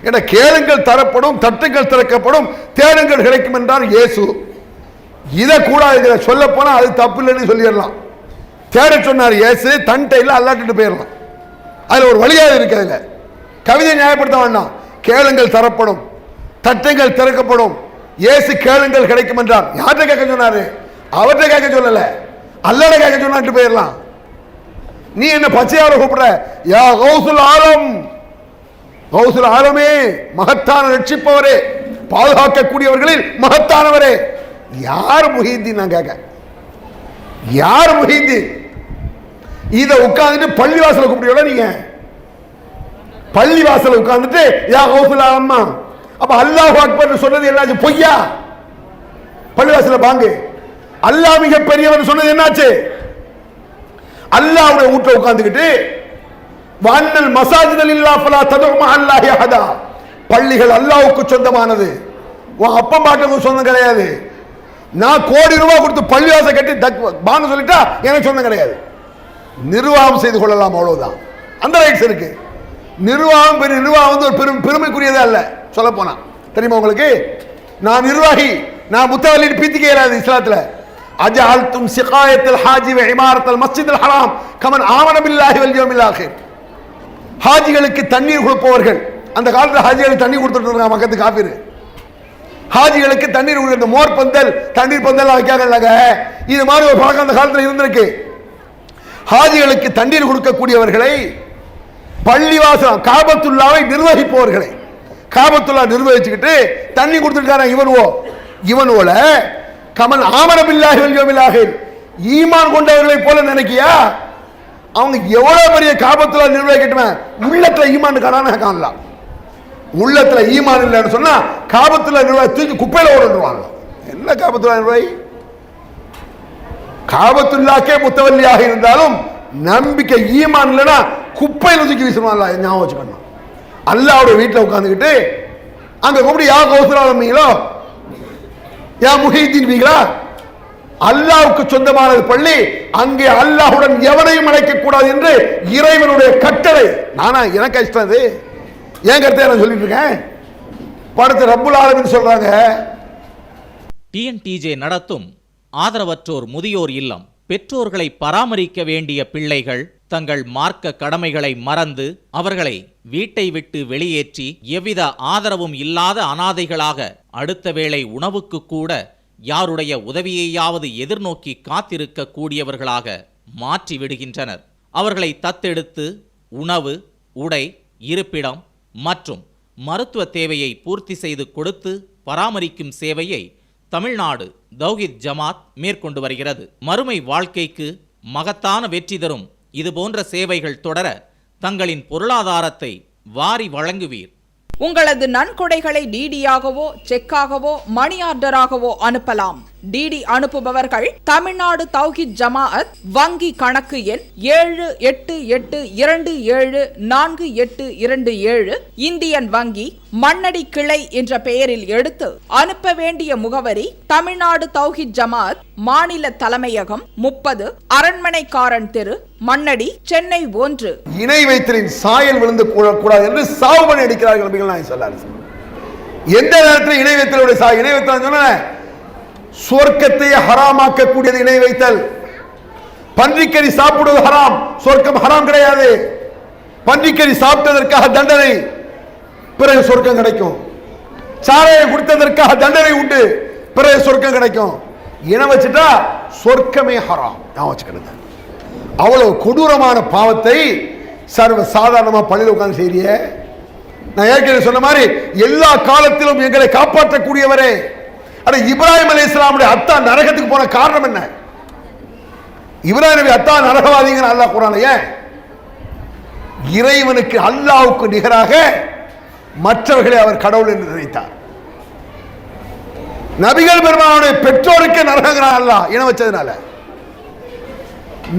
என கேளுங்கள் தரப்படும், தட்டுங்கள் திறக்கப்படும், தேடுங்கள் கிடைக்கும் என்றார் இயேசு. இதை கூட இதில் சொல்ல போனா அது தப்பு இல்லைன்னு சொல்லிடலாம். தேட சொன்னார் இயேசு, தண்டையில் அல்லாட்டிட்டு போயிடலாம். அதுல ஒரு வழியாக இருக்கு. அதுல கவிதை நியாயப்படுத்த வேண்டாம். கேளுங்கள் தரப்படும், தட்டுங்கள் திறக்கப்படும், இயேசு கேளுங்கள் கிடைக்கும் என்றார். யார்கிட்ட கேட்க சொன்னாரு? அவர்கிட்ட கேட்க சொல்லல, அல்லாஹ்ட கேட்க சொன்னாட்டு போயிடலாம். நீ என்ன பச்சையார கூப்பிடுற? யா கௌசுல் ஆலம், கௌசுல் ஆலமே, மகத்தான ரட்சிப்பவரே, பாதுகாக்கக்கூடியவர்களில் மகத்தானவரே. யார் முஹீதீன்? நான் கேட்க, யார் முஹீதீன்? இதை உட்கார்ந்துட்டு பள்ளிவாசல கூப்பிடுவீங்களா நீங்க? பள்ளிவாசல உட்கார்ந்துட்டு யா கௌசுல் ஆலம்மா, அப்ப அல்லாஹு அக்பர் சொன்னது என்னாச்சு? பொய்யா? பள்ளிவாசல பாங்கு அல்லாஹ் மிக பெரியவர் சொன்னது என்னாச்சு? அல்லாஹ்வுடைய வீட்டுல உட்கார்ந்துக்கிட்டு வன்னல் மசாஜிதல் இல்லா ஃபலா ததுஉ மஅல்லாஹி அஹதா, பள்ளிகள் அல்லாஹ்வுக்கு சொந்தமானது, உன் அப்பன் பாட்டுக்கு சொந்தம் கிடையாது. நான் கோடி ரூபாய் கொடுத்து பள்ளிவாசல் கட்டி பாங்க சொல்லிட்டா எனக்கு சொந்தம் கிடையாது. நிர்வாகம் செய்து கொள்ளலாம், அவ்வளவுதான். அந்த ரைட்ஸ் இருக்கு. நிர்வாகம் பெரிய நிர்வாகம் வந்து ஒரு பெருமைக்குரியதே அல்ல. சொல்ல போனா தெரியுமா உங்களுக்கு? நான் நிர்வாகி, நான் முத்தவல்லின்னு பீத்திக்க இயலாது இஸ்லாத்துல. அஜஅல்தும் சிகாயத்துல் ஹாஜி வ இமாரத்துல் மஸ்ஜிதுல் ஹராம் கமன் ஆமன பில்லாஹி வல் யௌமில் ஆகிர். ஹாஜிகளுக்கு தண்ணீர் கொடுப்பவர்கள், அந்த காலத்துல ஹாஜிகளுக்கு தண்ணீர் கொடுத்துட்டு இருக்காங்க மக்களுக்கு காஃபிர். ஹாஜிகளுக்கு தண்ணீர் கொடுக்கிற மோர் பந்தல் தண்ணீர் பந்தல் வைக்காங்க. இது மாதிரி ஒரு பழக்கம் அந்த காலத்தில் இருந்திருக்கு. ஹாஜிகளுக்கு தண்ணீர் கொடுக்கக்கூடியவர்களை பள்ளிவாசல் காபத்துல்லாவை நிர்வகிப்பவர்களை காபத்துல்லா நிர்வகிச்சுக்கிட்டு தண்ணி கொடுத்துருக்காரன். இவனோல கமல் ஆமனபில்லாஹி வல் யௌமில் ஆகிர் ஈமான் கொண்டவர்களை போல நினைக்கியா? அவங்க எவ்வளவு பெரிய காபத்துல்லா நிர்வகிக்கட்டுமே, உள்ளத்துல ஈமான் காணலாம். உள்ளத்துல ஈமான் இல்லைன்னு சொன்னா காபத்துல்லா நிர்வாகி தூக்கி குப்பையில ஓடுவாங்க. என்ன காபத்துல்லா நிர்வாகி? காபத்துல்லாக்கே முத்தவல்லியாக இருந்தாலும் நம்பிக்கை ஈமான் இல்லைன்னா குப்பையில தூக்கி வீசுவாங்க. ஞாபகம் வச்சுக்கணும். அல்லாஹ்வுடைய வீட்டில் உட்கார்ந்துக்கிட்டு அங்க கூப்பிட்டு யா கௌசராலமீங்களோ யா முஹீதீன் வீங்களா, அல்லாஹ்வுக்கு சொந்தமானது பள்ளி, அங்கே அல்லாஹ்வுடன் எவனையும் அழைக்க கூடாது என்று இறைவனுடைய கட்டளை. நானா எனக்கு இஷ்டம் அது, ஏன் கருத்தை நான் சொல்லிட்டு இருக்கேன். படுத்து ரப்புல் ஆலமீன் சொல்றாங்க. டிஎன்டிஜே நடத்தும் ஆதரவற்றோர் முதியோர் இல்லம் பெற்றோர்களை பராமரிக்க வேண்டிய பிள்ளைகள் தங்கள் மார்க்க கடமைகளை மறந்து அவர்களை வீட்டை விட்டு வெளியேற்றி எவ்வித ஆதரவும் இல்லாத அனாதைகளாக அடுத்த வேளை உணவுக்கு கூட யாருடைய உதவியையாவது எதிர்நோக்கி காத்திருக்க கூடியவர்களாக மாற்றி விடுகின்றனர். அவர்களை தத்தெடுத்து உணவு, உடை, இருப்பிடம் மற்றும் மருத்துவ தேவையை பூர்த்தி செய்து கொடுத்து பராமரிக்கும் சேவையை தமிழ்நாடு தௌஹீத் ஜமாத் மேற்கொண்டு வருகிறது. மறுமை வாழ்க்கைக்கு மகத்தான வெற்றி தரும் இதுபோன்ற சேவைகள் தொடர தங்களின் பொருளாதாரத்தை வாரி வழங்குவீர். உங்களது நன்கொடைகளை டிடியாகவோ செக்காகவோ மணி ஆர்டராகவோ அனுப்பலாம். டிடி அனுப்புபவர்கள் தமிழ்நாடு தௌஹீத் ஜமாஅத் வங்கி கணக்கு எண் 7882748827 இந்தியன் வங்கி மண்ணடி கிளை என்ற பெயரில் எடுத்து அனுப்ப வேண்டிய முகவரி தமிழ்நாடு தௌஹீத் ஜமாஅத் மாநில தலைமையகம் 30 அரண்மனைக்காரன் தெரு மண்ணடி சென்னை 1. இணை வைத்தலின் சாயல் விழுந்து கூடாது என்று சாவு பண்ணி அடிக்கிறார்கள். எந்த நேரத்தில் இணை வைத்தலுடைய இணை வைத்தல் சொன்ன சொர்க்கத்தை ஹராமாக்க கூடியது இணை வைத்தல். பன்றிக்கறி சாப்பிடுவது ஹராம், சொர்க்கம் ஹராம் கிடையாது. பன்றிக்கறி சாப்பிட்டதற்காக தண்டனை, பிறகு சொர்க்கம் கிடைக்கும். சாரையை குடித்ததற்காக தண்டனை உண்டு, பிறகு சொர்க்கம் கிடைக்கும். இணை வச்சுட்டா சொர்க்கமே ஹராம். நான் வச்சுக்கிறது அவ்வளவு கொடூரமான பாவத்தை சர்வ சாதாரணமா பள்ளியில் உட்கார்ந்து செய்ய. நான் ஏற்கனவே சொன்ன மாதிரி எல்லா காலத்திலும் எங்களை காப்பாற்றக்கூடியவரே. அட இப்ராஹிம் அலைஹிஸ்ஸலாமுடைய அத்தா நரகத்துக்கு போன காரணம் என்ன? இப்ராஹிம் நபி அத்தா நரகவாதிங்க அல்லாஹ் குர்ஆன்ல ஏன்? இறைவனுக்கு அல்லாஹ்வுக்கு நிகராக மற்றவர்களை அவர் கடவுள் என்று நினைத்தார். நபிகள் பெருமானுடைய பெற்றோருக்கு நரகங்கிறான் அல்லாஹ் இணை வச்சதுனால.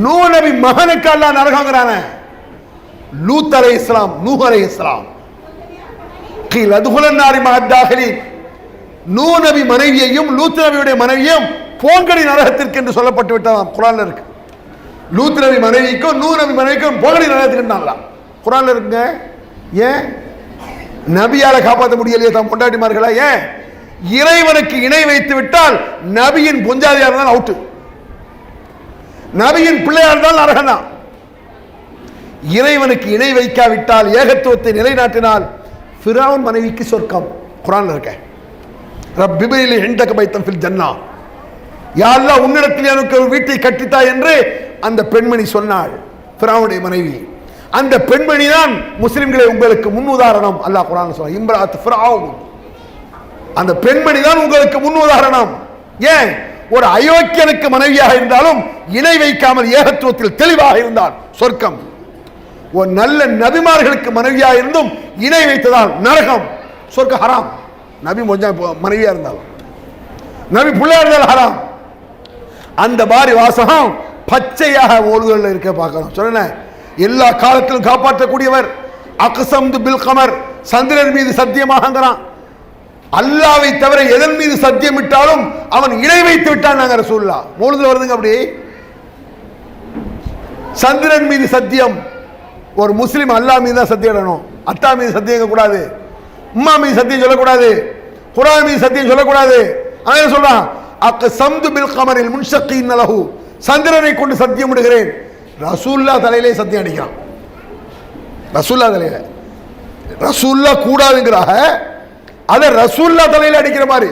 நூஹ் நபி மகனுக்கு அல்லாஹ் நரகங்கிறானே. லூத் அலைஹிஸ்ஸலாம், நூஹ் அலைஹிஸ்ஸலாம் கீல் அதுகுலன் நாரி மஅத்தாஹிலீன், நூஹ் நபி மனைவியையும் லூத் நபியுடைய மனைவியும் போங்கடி நரகத்திற்கு என்று சொல்லப்பட்டு விட்டதாம். குர்ஆன்ல இருக்கு. லூத் நபி மனைவிக்கும் நூஹ் நபி மனைவிக்கும் போங்கடி நரகத்திற்கு அல்லாஹ் குர்ஆன்ல இருக்குங்க. ஏன்? நபியால காப்பாற்ற முடியலையே தம் பொண்டாட்டிமார்களா? ஏன்? இறைவனுக்கு இணை வைத்து விட்டால் நபியின் பொஞ்சாதியா இருந்தால் அவுட்டு, நபியின் பிள்ளையா இருந்தால் நரகம் தான். இறைவனுக்கு இணை வைக்காவிட்டால், ஏகத்துவத்தை நிலைநாட்டினால் ஃபிரௌன் மனைவிக்கு சொர்க்கம். குர்ஆன்ல இருக்க ரப்பிபிலி இன்தக பைத்தன் ஃபில் ஜன்னா, யா அல்லாஹ் உன்னிடத்தில் எனக்கு ஒரு வீட்டை கட்டித்தா என்று அந்த பெண்மணி சொன்னாள். ஃபிரௌனுடைய மனைவி. அந்த பெண்மணி தான் முஸ்லிம்களை உங்களுக்கு முன் உதாரணம். அல்லாஹ் குர்ஆன்ல சொல்றான், இம்ராத் ஃபிரௌன், அந்த பெண்மணி தான் உங்களுக்கு முன் உதாரணம். ஏன்? ஒரு அயோக்கியனுக்கு மனைவியாக இருந்தாலும் இணை வைக்காமல் ஏகத்துவத்தில் தெளிவாக இருந்தால் சொர்க்கம். ஒரு நல்ல நபிமார்களுக்கு மனைவியாக இருந்தும் இணை வைத்ததால் நரகம், சொர்க்க ஹராம். நபி மனைவியா இருந்தாலும், நபி பிள்ளையா இருந்தாலும் ஹராம். அந்த மாதிரி வாசகம் பச்சையாக ஓடுதல் இருக்க பார்க்கணும். சொன்ன எல்லா காலத்திலும் காப்பாற்றக்கூடியவர். அக்ஸம்து பில் கமர், சந்திரன் மீது சத்தியமாகங்கிறான். அல்லாவை தவிர எதன் மீது சத்தியமிட்டாலும் அவன் இணை வைத்து விட்டான். நாங்க ரசூலுல்லாஹ் மௌலிதுல வருதுங்க. அப்படி சந்திரன் மீது சத்தியம். ஒரு முஸ்லிம் அல்லாஹ் மீது தான் சத்தியம் இடணும். அத்தா மீது சத்தியம் கூடாது, உம்மா மீது சத்தியம் சொல்லக்கூடாது, குர்ஆன் மீது சத்தியம் சொல்லக்கூடாது. அவன் சொல்றான், அக்ஸம்து பில் கமரில் முன்ஷக்கீன் லஹு, சந்திரனை கொண்டு சத்தியம் விடுகிறேன். ரசூலுல்லாஹ் தலையிலே சத்தியம் அடிக்கிறான். ரசூலுல்லாஹ் தலையில ரசூலுல்லாஹ் கூடாதுங்கிறாக அத ரசூல்லா தலையில அடிக்கிற மாதிரி.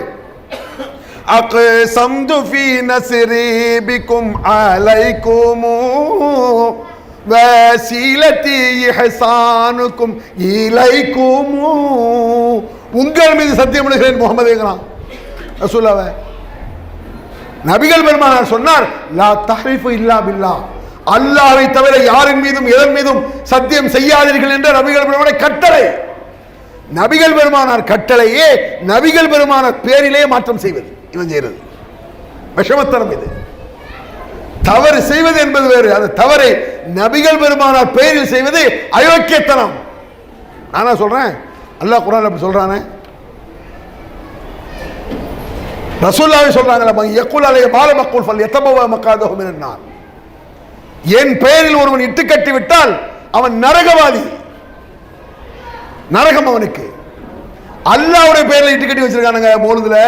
அக்ஸம்து ஃபீ நஸ்ரி பிகும் அலைக்கும் வஸீலத்தி இஹ்சானுக்கும் இலைக்கும். உங்கள் மீது சத்தியம் பண்ணுகிறேன் முஹம்மதுங்கறான் ரசூலுல்லாஹ். நபிகள் பெருமானார் சொன்னார், லா தஹ்ரிஃபு இல்லா பில்லாஹ், அல்லாஹ்வை தவிர யாரின் மீதும் எதன் மீதும் சத்தியம் செய்யாதீர்கள் என்ற நபிகள் பெருமானார் கட்டளை. நபிகள் பெருமானார் கட்டளையே நபிகள் பெருமானார் பேரிலே மாற்றம் செய்வது இவன் செய்யறது விஷமத்தனம். இது தவறு செய்வது என்பது வேறு, அந்த தவறை நபிகள் பெருமானார் பேரில் செய்வது அயோக்கியத்தனம். நானா சொல்றேன், அல்லாஹ் குர்ஆன்ல அப்படி சொல்றானே, ரசூலுல்லாஹ் சொல்றாங்கல, யக்குல் அலைஹி பால மக்குல் ஃபல் யதபவ மகாதஹு மினன் நார். என் பெயரில் ஒருவன் இட்டு கட்டி விட்டால் அவன் நரகவாதி, நரகம் அவனுக்கு. அல்லாஹ்வுடைய பெயரில் இட்டு கட்டி வச்சிருக்கானுங்க மௌலிதுல.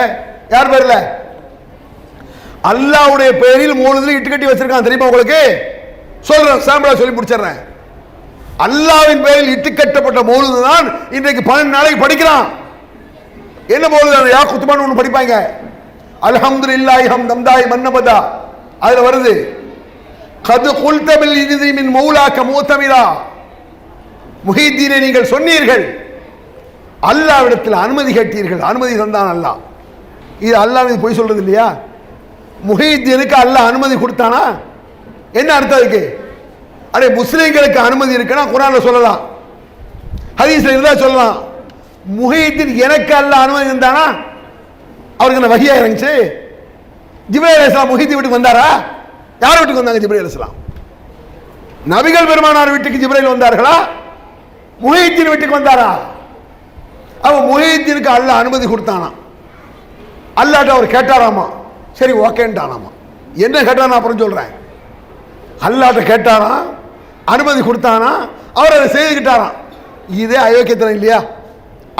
யார் பேர்ல? அல்லாஹ்வுடைய பெயரில் மௌலிதுல இட்டு கட்டி வச்சிருக்கான், தெரியுமா உங்களுக்கு? சொல்றேன், சாம்பிளா சொல்லி முடிச்சிடுறேன். அல்லாஹ்வின் பெயரில் இட்டு கட்டப்பட்ட மௌலிது தான் இன்றைக்கு 12 நாளைக்கு படிக்கிறான். என்ன மௌலிது? யா குத்பான் ஒன்று படிப்பாங்க, அல்ஹம்துலில்லாஹி ஹம்தம்தாய் மன்னபதா, அதுல வருது கது குல்தபில் இதி மின் மௌலாக்க மூத்தமிரா. முஹித்தீனை நீங்கள் சொன்னீர்கள், அல்லாஹ்விடத்தில் அனுமதி கேட்டீர்கள், அனுமதி தந்தான் அல்லாஹ். இது அல்லாஹ் மீது போய் சொல்றது இல்லையா? முஹித்தீனுக்கு அல்லாஹ் அனுமதி கொடுத்தானா? என்ன அர்த்தம் அதுக்கு? அடே முஸ்லிம்களுக்கு அனுமதி இருக்குன்னா குர்ஆன்ல சொல்லலாம், ஹதீஸ்ல இருந்தா சொல்லலாம். முஹித்தீன் எனக்கு அல்லாஹ் அனுமதி தந்தானா? அவருக்கு என்ன வஹியா இறங்குச்சு? ஜிப்ரீல் அலைஹிஸ்ஸலாம் முஹித்தீன் வீட்டுக்கு வந்தாரா? யார் வீட்டுக்கு வந்தாங்க? ஜிப்ரீல் அலைஹிஸ்ஸலாம். நபிகள் பெருமானார் வீட்டுக்கு ஜிப்ரீல் வந்தார்களா? முஹித்தீன் வீட்டுக்கு வந்தாரா? அவன் முஹித்தீனுக்கு அல்லாஹ் அனுமதி கொடுத்தானா? அல்லாஹ்ட்ட அவர் கேட்டாராமா, சரி ஓகேன்ட்டானாமா. என்ன கேட்டானா அப்புறம் சொல்றேன். அல்லாஹ்ட்ட கேட்டாரா, அனுமதி கொடுத்தானா, அவர் அதை செய்துக்கிட்டாராம். இதே அயோக்கியத்தனம் இல்லையா?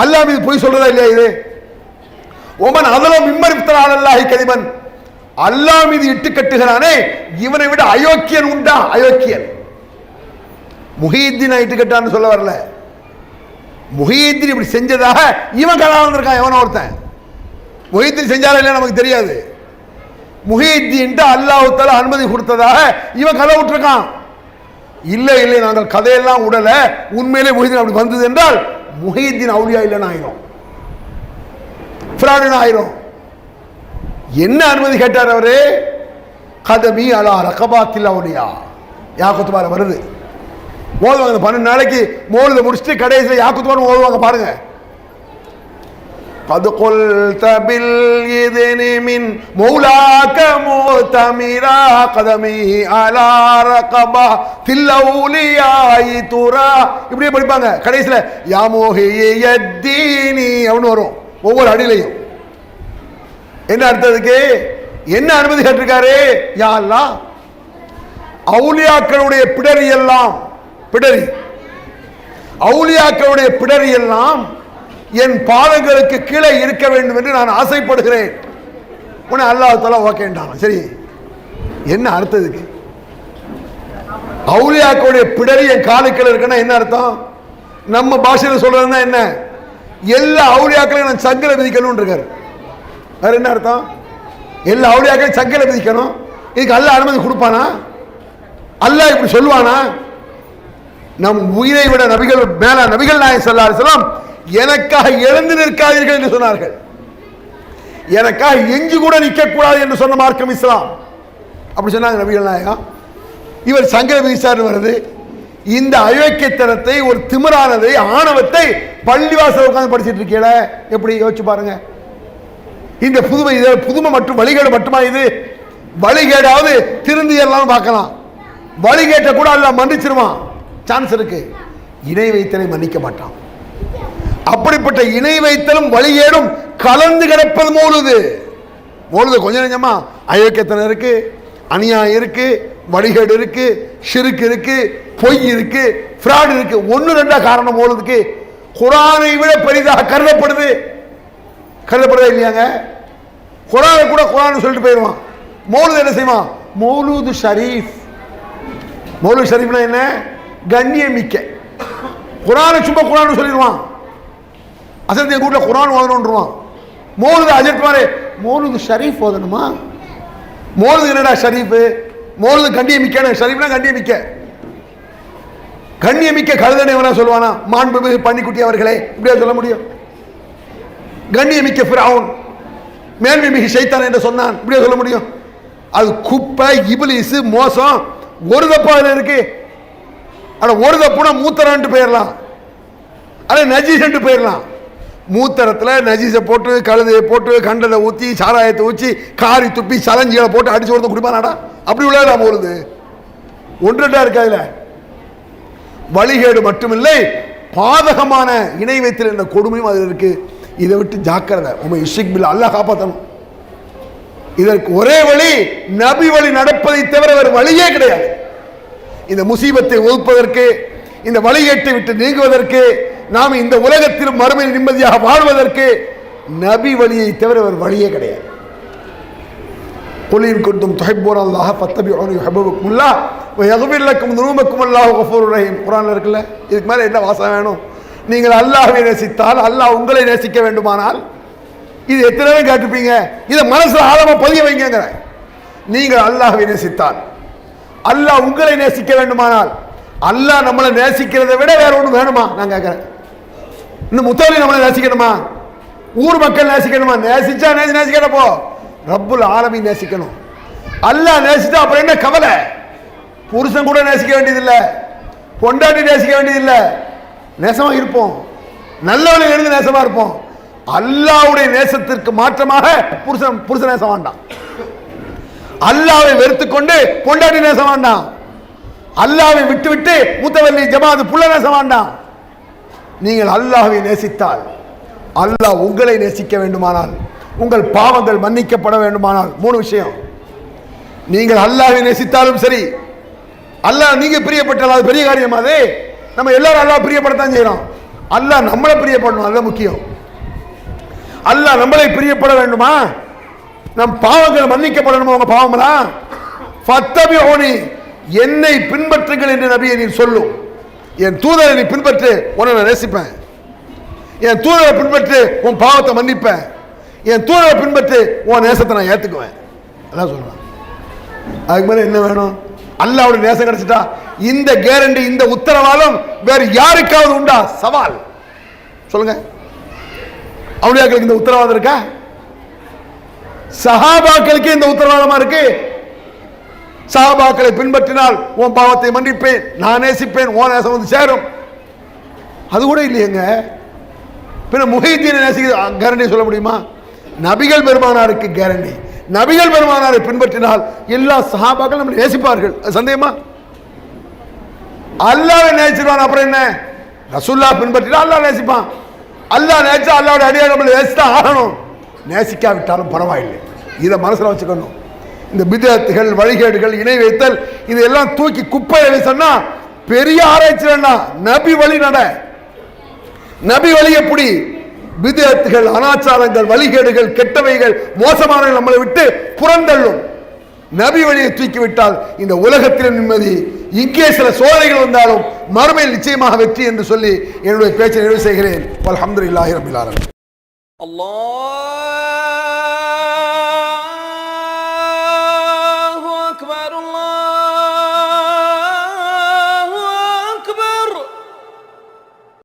அல்லாஹ் மீது போய் சொல்றதா இல்லையா இது? ஒமன் அதலம் மிம்மர் இஃப்தரா அலல்லாஹி கதிபன், அல்லாஹ் மீது இட்டு கட்டுகிறானே இவனை விட அயோக்கியன் உண்டா? அயோக்கியன். முஹித்தீன் இட்டு கட்டான்னு சொல்ல வரல, முஹித்தீன் இப்படி செஞ்சதாக இவன் கலால் இருக்கான். எவனோ ஒருத்தன் முஹித்தீன் செஞ்சாரா இல்லையா நமக்கு தெரியாது. முஹித்தீன் அல்லாஹ் தஆலா அனுமதி கொடுத்ததாக இவன் கதை விட்டுருக்கான். இல்லை இல்லை, நாங்கள் கதையெல்லாம் உடல, உண்மையிலே முஹித்தீன் அப்படி வந்தது என்றால் முஹித்தீன் அவுலியா இல்லைன்னு ஆயிரும், ஃப்ராடுன்னு ஆயிரும். என்ன அனுமதி கேட்டார் அவரு? கதமி அலா ரகபாத்தில் அவுலியா. யாக்குத்துபால வருது, ஓதுவாங்க. 12 நாளைக்கு மௌலித முடிச்சுட்டு கடைசியில் யாக்குத்துபான்னு ஓதுவாங்க பாருங்க. قد قلت بالإذن من مولاك مؤتمرا قدمي على رقبة الأولياء ترى. இப்படியே படிப்பாங்க. கடைசியில் யா மோஹியத்தீனி அவனு வரும் ஒவ்வொரு அடியிலையும். என்ன அர்த்தத்துக்கு? என்ன அனுமதி கேட்டிருக்காரு? யா அல்லாஹ், அவுலியாக்களுடைய பிடரி எல்லாம், பிடரி அவுலியாக்களுடைய பிடரி எல்லாம் என் பாதங்களுக்கு கீழே இருக்க வேண்டும் என்று நான் ஆசைப்படுகிறேன். உன்னை அல்லாஹ் தஆலா ஓகேன்றான். சரி, என்ன அர்த்தத்துக்கு? அவுலியாக்களுடைய பிடரி என் காலுக்கள் இருக்குன்னா என்ன அர்த்தம்? நம்ம பாஷையில் சொல்றதுன்னா என்ன? எல்லா அவுலியாக்களையும் நான் சங்கில விதிக்கணும் இருக்காரு. வேற என்ன அர்த்தம்? எல்லா அவுலியாக்களையும் சங்கில விதிக்கணும். இதுக்கு அல்லாஹ் அனுமதி கொடுப்பானா? அல்லாஹ் இப்படி சொல்லுவானா? நம் உயிரை விட நபிகள் மேல நபிகள் நாயகம் ஸல்லல்லாஹு அலைஹி வஸல்லம் எனக்காக எழுந்து நிற்காதீர்கள் என்று சொன்னார்கள். எனக்காக எஞ்சி கூட நிற்க கூடாது என்று சொன்ன மார்க்கம் இஸ்லாம். அப்படி சொன்னாங்க நபிகள் நாயகம். இவர் சங்கர வீசார் வருது. இந்த அயோக்கியத்தனத்தை, ஒரு திமிரானதை, ஆணவத்தை பள்ளிவாசல் உட்கார்ந்து படிச்சிட்டு இருக்கீல, எப்படி யோசிச்சு பாருங்க. இந்த புதுமை, புதுமை மற்றும் வழிகேடு மட்டுமா இது? வழிகேடாவது திருந்து எல்லாம் பார்க்கலாம், வழிகேட்ட கூட அல்லாஹ் மன்னிச்சிருவான், சான்ஸ் இருக்கு. இணை வைத்தலை மன்னிக்க மாட்டான். அப்படிப்பட்ட இணை வைத்தலும் வழிகேடும் கலந்து கிடப்பது மௌலிது. மௌலிது கொஞ்சம் நெஞ்சமா அயோக்கியத்தனம் இருக்கு, அநியாயம் இருக்கு, வழிகேடு இருக்கு, ஷிர்க் இருக்கு, பொய் இருக்கு, ஃப்ராட் இருக்கு. 1-2 காரணம் மௌலிதுக்கு. குர்ஆனை விட பெரிதாக கருதப்படுது. கருதப்படுதா இல்லையாங்க? குர்ஆனை கூட குர்ஆன் சொல்லிட்டு போயிடுவான். மௌலிது என்ன செய்வான்? மௌலூது ஷரீஃப். மௌலூது ஷரீஃப்னா என்ன? கண்ணியமிக்க. குர்ஆனை சும்மா குர்ஆன் சொல்லிடுவான். அசரத் என் கூட்டில் குரான் ஓதணுன்றான். மௌலுது அஜத் மாதிரி மௌலுது ஷரீஃப் ஓதணுமா? மௌலுது என்னடா ஷரீஃபு? மௌலுது கண்ணியமிக்க. ஷரீஃப்னா கண்ணியமிக்க. கண்ணியமிக்க கழுதனை வேணா சொல்லுவானா? மாண்புமிகு பன்னிக்குட்டி அவர்களே இப்படியா சொல்ல முடியும்? கண்ணியமிக்க ஃபிரௌன், மேன்மை மிகு ஷைத்தான் என்று சொன்னான், இப்படியா சொல்ல முடியும்? அது குப்பை, இப்லீஸ், மோசம். ஒரு தப்பா அதுல இருக்கு. ஆனா ஒரு தப்புனா மூத்தரன்ட்டு போயிடலாம், அட நஜீஸ் போயிடலாம். மூத்தரத்துல நஜீஸை போட்டு, கழுதையை போட்டு, கண்டதை ஊற்றி, சாராயத்தை ஊற்றி, காரி துப்பி, சலஞ்சிகளை போட்டு அடிச்சு ஒருத்தன் குடிப்பானாடா? அப்படி உள்ளதா போகுது? ஒன்றுட்டா இருக்கு. அதுல வழிகேடு மட்டுமில்லை, பாதகமான இணை வைத்தல் என்ற கொடுமையும் அதில் இருக்கு. இதை விட்டு ஜாக்கிரதை. அல்லாஹ் காப்பாற்றணும். இதற்கு ஒரே வழி நபி வழி நடப்பதை தவிர வேறு வழியே கிடையாது. இந்த முசீபத்தை ஒதுப்பதற்கு, இந்த வழிகேட்டை விட்டு நீங்குவதற்கு, நாம் இந்த உலகத்திலும் மறுமையில் நிம்மதியாக வாழ்வதற்கு நபி வழியை தவிர வேறு வழியே கிடையாது. குலின் குன்தும் துஹிப்பூன அல்லாஹ ஃபத்தபிஊனி யுஹிப்புக்குமுல்லாஹ் வ யக்ஃபிர் லக்கும் ذுனூபக்கும் அல்லாஹு கஃபூருர் ரஹீம். குர்ஆன்ல இருக்குல்ல. இதுக்கு மேல என்ன வாசம் வேணும்? நீங்கள் அல்லாஹ்வை நேசித்தால் அல்லாஹ் உங்களை நேசிக்க வேண்டுமானால், இது எத்தனை பேர் கேட்டிருப்பீங்க, இதை மனசுல ஆழமா பதிய வைங்க. நீங்கள் அல்லாஹ்வை நேசித்தால் அல்லாஹ் உங்களை நேசிக்க வேண்டுமானால், அல்லாஹ் நம்மளை நேசிக்கிறதை விட வேற ஒன்று வேணுமா? நான் கேட்கிறேன். இன்னும் முத்தவலி நம்மளை நேசிக்கணுமா? ஊர் மக்கள் நேசிக்கணுமா? நேசிச்சா நேசிக்கிறப்போ ரப்புல் ஆலமீன் நேசிக்கணும். அல்லாஹ் நேசித்தா அப்புறம் என்ன கவலை? புருஷன் கூட நேசிக்க வேண்டியதில்லை, பொண்டாட்டி நேசிக்க வேண்டியதில்லை. நேசமா இருப்போம், நல்லவனை எழுந்து நேசமா இருப்போம். அல்லாஹ்வுடைய நேசத்திற்கு மாற்றமாக புருஷன் நேசம் வேண்டாம். அல்லாஹ்வை வெறுத்துக்கொண்டு பொண்டாட்டி நேசம் வேண்டாம். அல்லாஹ்வை விட்டு விட்டு முத்தவல்லி ஜமாத் புள்ள நேசம் வேண்டாம். நீங்கள் அல்லாஹ்வை நேசித்தால், அல்லாஹ் உங்களை நேசிக்க வேண்டுமானால், உங்கள் பாவங்கள் மன்னிக்கப்பட வேண்டுமானால், மூணு விஷயம். நீங்கள் அல்லாஹ்வை நேசித்தாலும் சரி, அல்லாஹ் நீங்க பிரியப்பட்டால் அது பெரிய காரியம். அது நம்ம எல்லாரும் அல்லாஹ் பிரியப்படத்தான் செய்யறோம். அல்லாஹ் நம்மளை பிரியப்படணும், அதுதான் முக்கியம். அல்லாஹ் நம்மளை பிரியப்பட வேண்டுமா? நம் பாவங்கள் மன்னிக்கப்படணுமா? உங்க பாவங்களா? ஃபத்தபிஊனி, என்னை பின்பற்றுங்கள் என்று நபியை நீ சொல்லும். என் தூதரை நீ பின்பற்று, உன்னை நான் நேசிப்பேன். என் தூதரை பின்பற்று, உன் பாவத்தை மன்னிப்பேன். என் தூதரை பின்பற்று, உன் நேசத்தை நான் ஏத்துக்குவேன். அதான் சொல்றேன். அதுக்கு மேல என்ன வேணும்? அல்லாஹ்வுடைய நேசம் கிடைச்சிட்டா இந்த கேரண்டி, இந்த உத்தரவாதம் வேறு யாருக்காவது உண்டா? சவால் சொல்லுங்க. அவுலியாக்களுக்கு இந்த உத்தரவாதம் இருக்கா? சஹாபாக்களுக்கு இந்த உத்தரவாதமா இருக்கு. சஹாபாக்களை பின்பற்றினால் உன் பாவத்தை மன்னிப்பேன், நான் நேசிப்பேன், உன் நேசம் வந்து சேரும். அது கூட இல்லையங்க. பின்ன முஹைதீனை நேசிக்க கேரண்டி சொல்ல முடியுமா? நபிகள் பெருமானாருக்கு கேரண்டி. நபிகள் பெருமானாரை பின்பற்றினால் எல்லா சஹாபாக்கள் நம்மளை நேசிப்பார்கள். சந்தேகமா? அல்லாஹ்வை நேசிப்பான். அப்புறம் என்ன? ரசூலுல்லாஹ் பின்பற்றினா அல்லாஹ் நேசிப்பான். அல்லாஹ் நேசிச்சா அல்லாஹ்வுடைய அடியார் நம்மளை நேசித்தான் ஆகணும். நேசிக்காவிட்டாலும் பரவாயில்லை. இதை மனசுல வச்சுக்கணும். இந்த பிதஅத்துகள், வழிகேடுகள், இணை வைத்தல், இதெல்லாம் தூக்கி குப்பையை சொன்னா பெரிய ஆராய்ச்சி வேண்டாம். நபி வழி நட. நபி வழி எப்படி? பிதஅத்துகள், அனாச்சாரங்கள், வழிகேடுகள், கெட்டவைகள், மோசமானவை நம்மளை விட்டு புறந்தள்ளும். நபி வழியை தூக்கிவிட்டால் இந்த உலகத்தில் நிம்மதி. இங்கே சில சோதனைகள் வந்தாலும் மறுமையில் நிச்சயமாக வெற்றி என்று சொல்லி என்னுடைய பேச்சை நிறைவு செய்கிறேன். அல்ஹம்துலில்லாஹி ரப்பில் ஆலமீன். அல்லாஹ்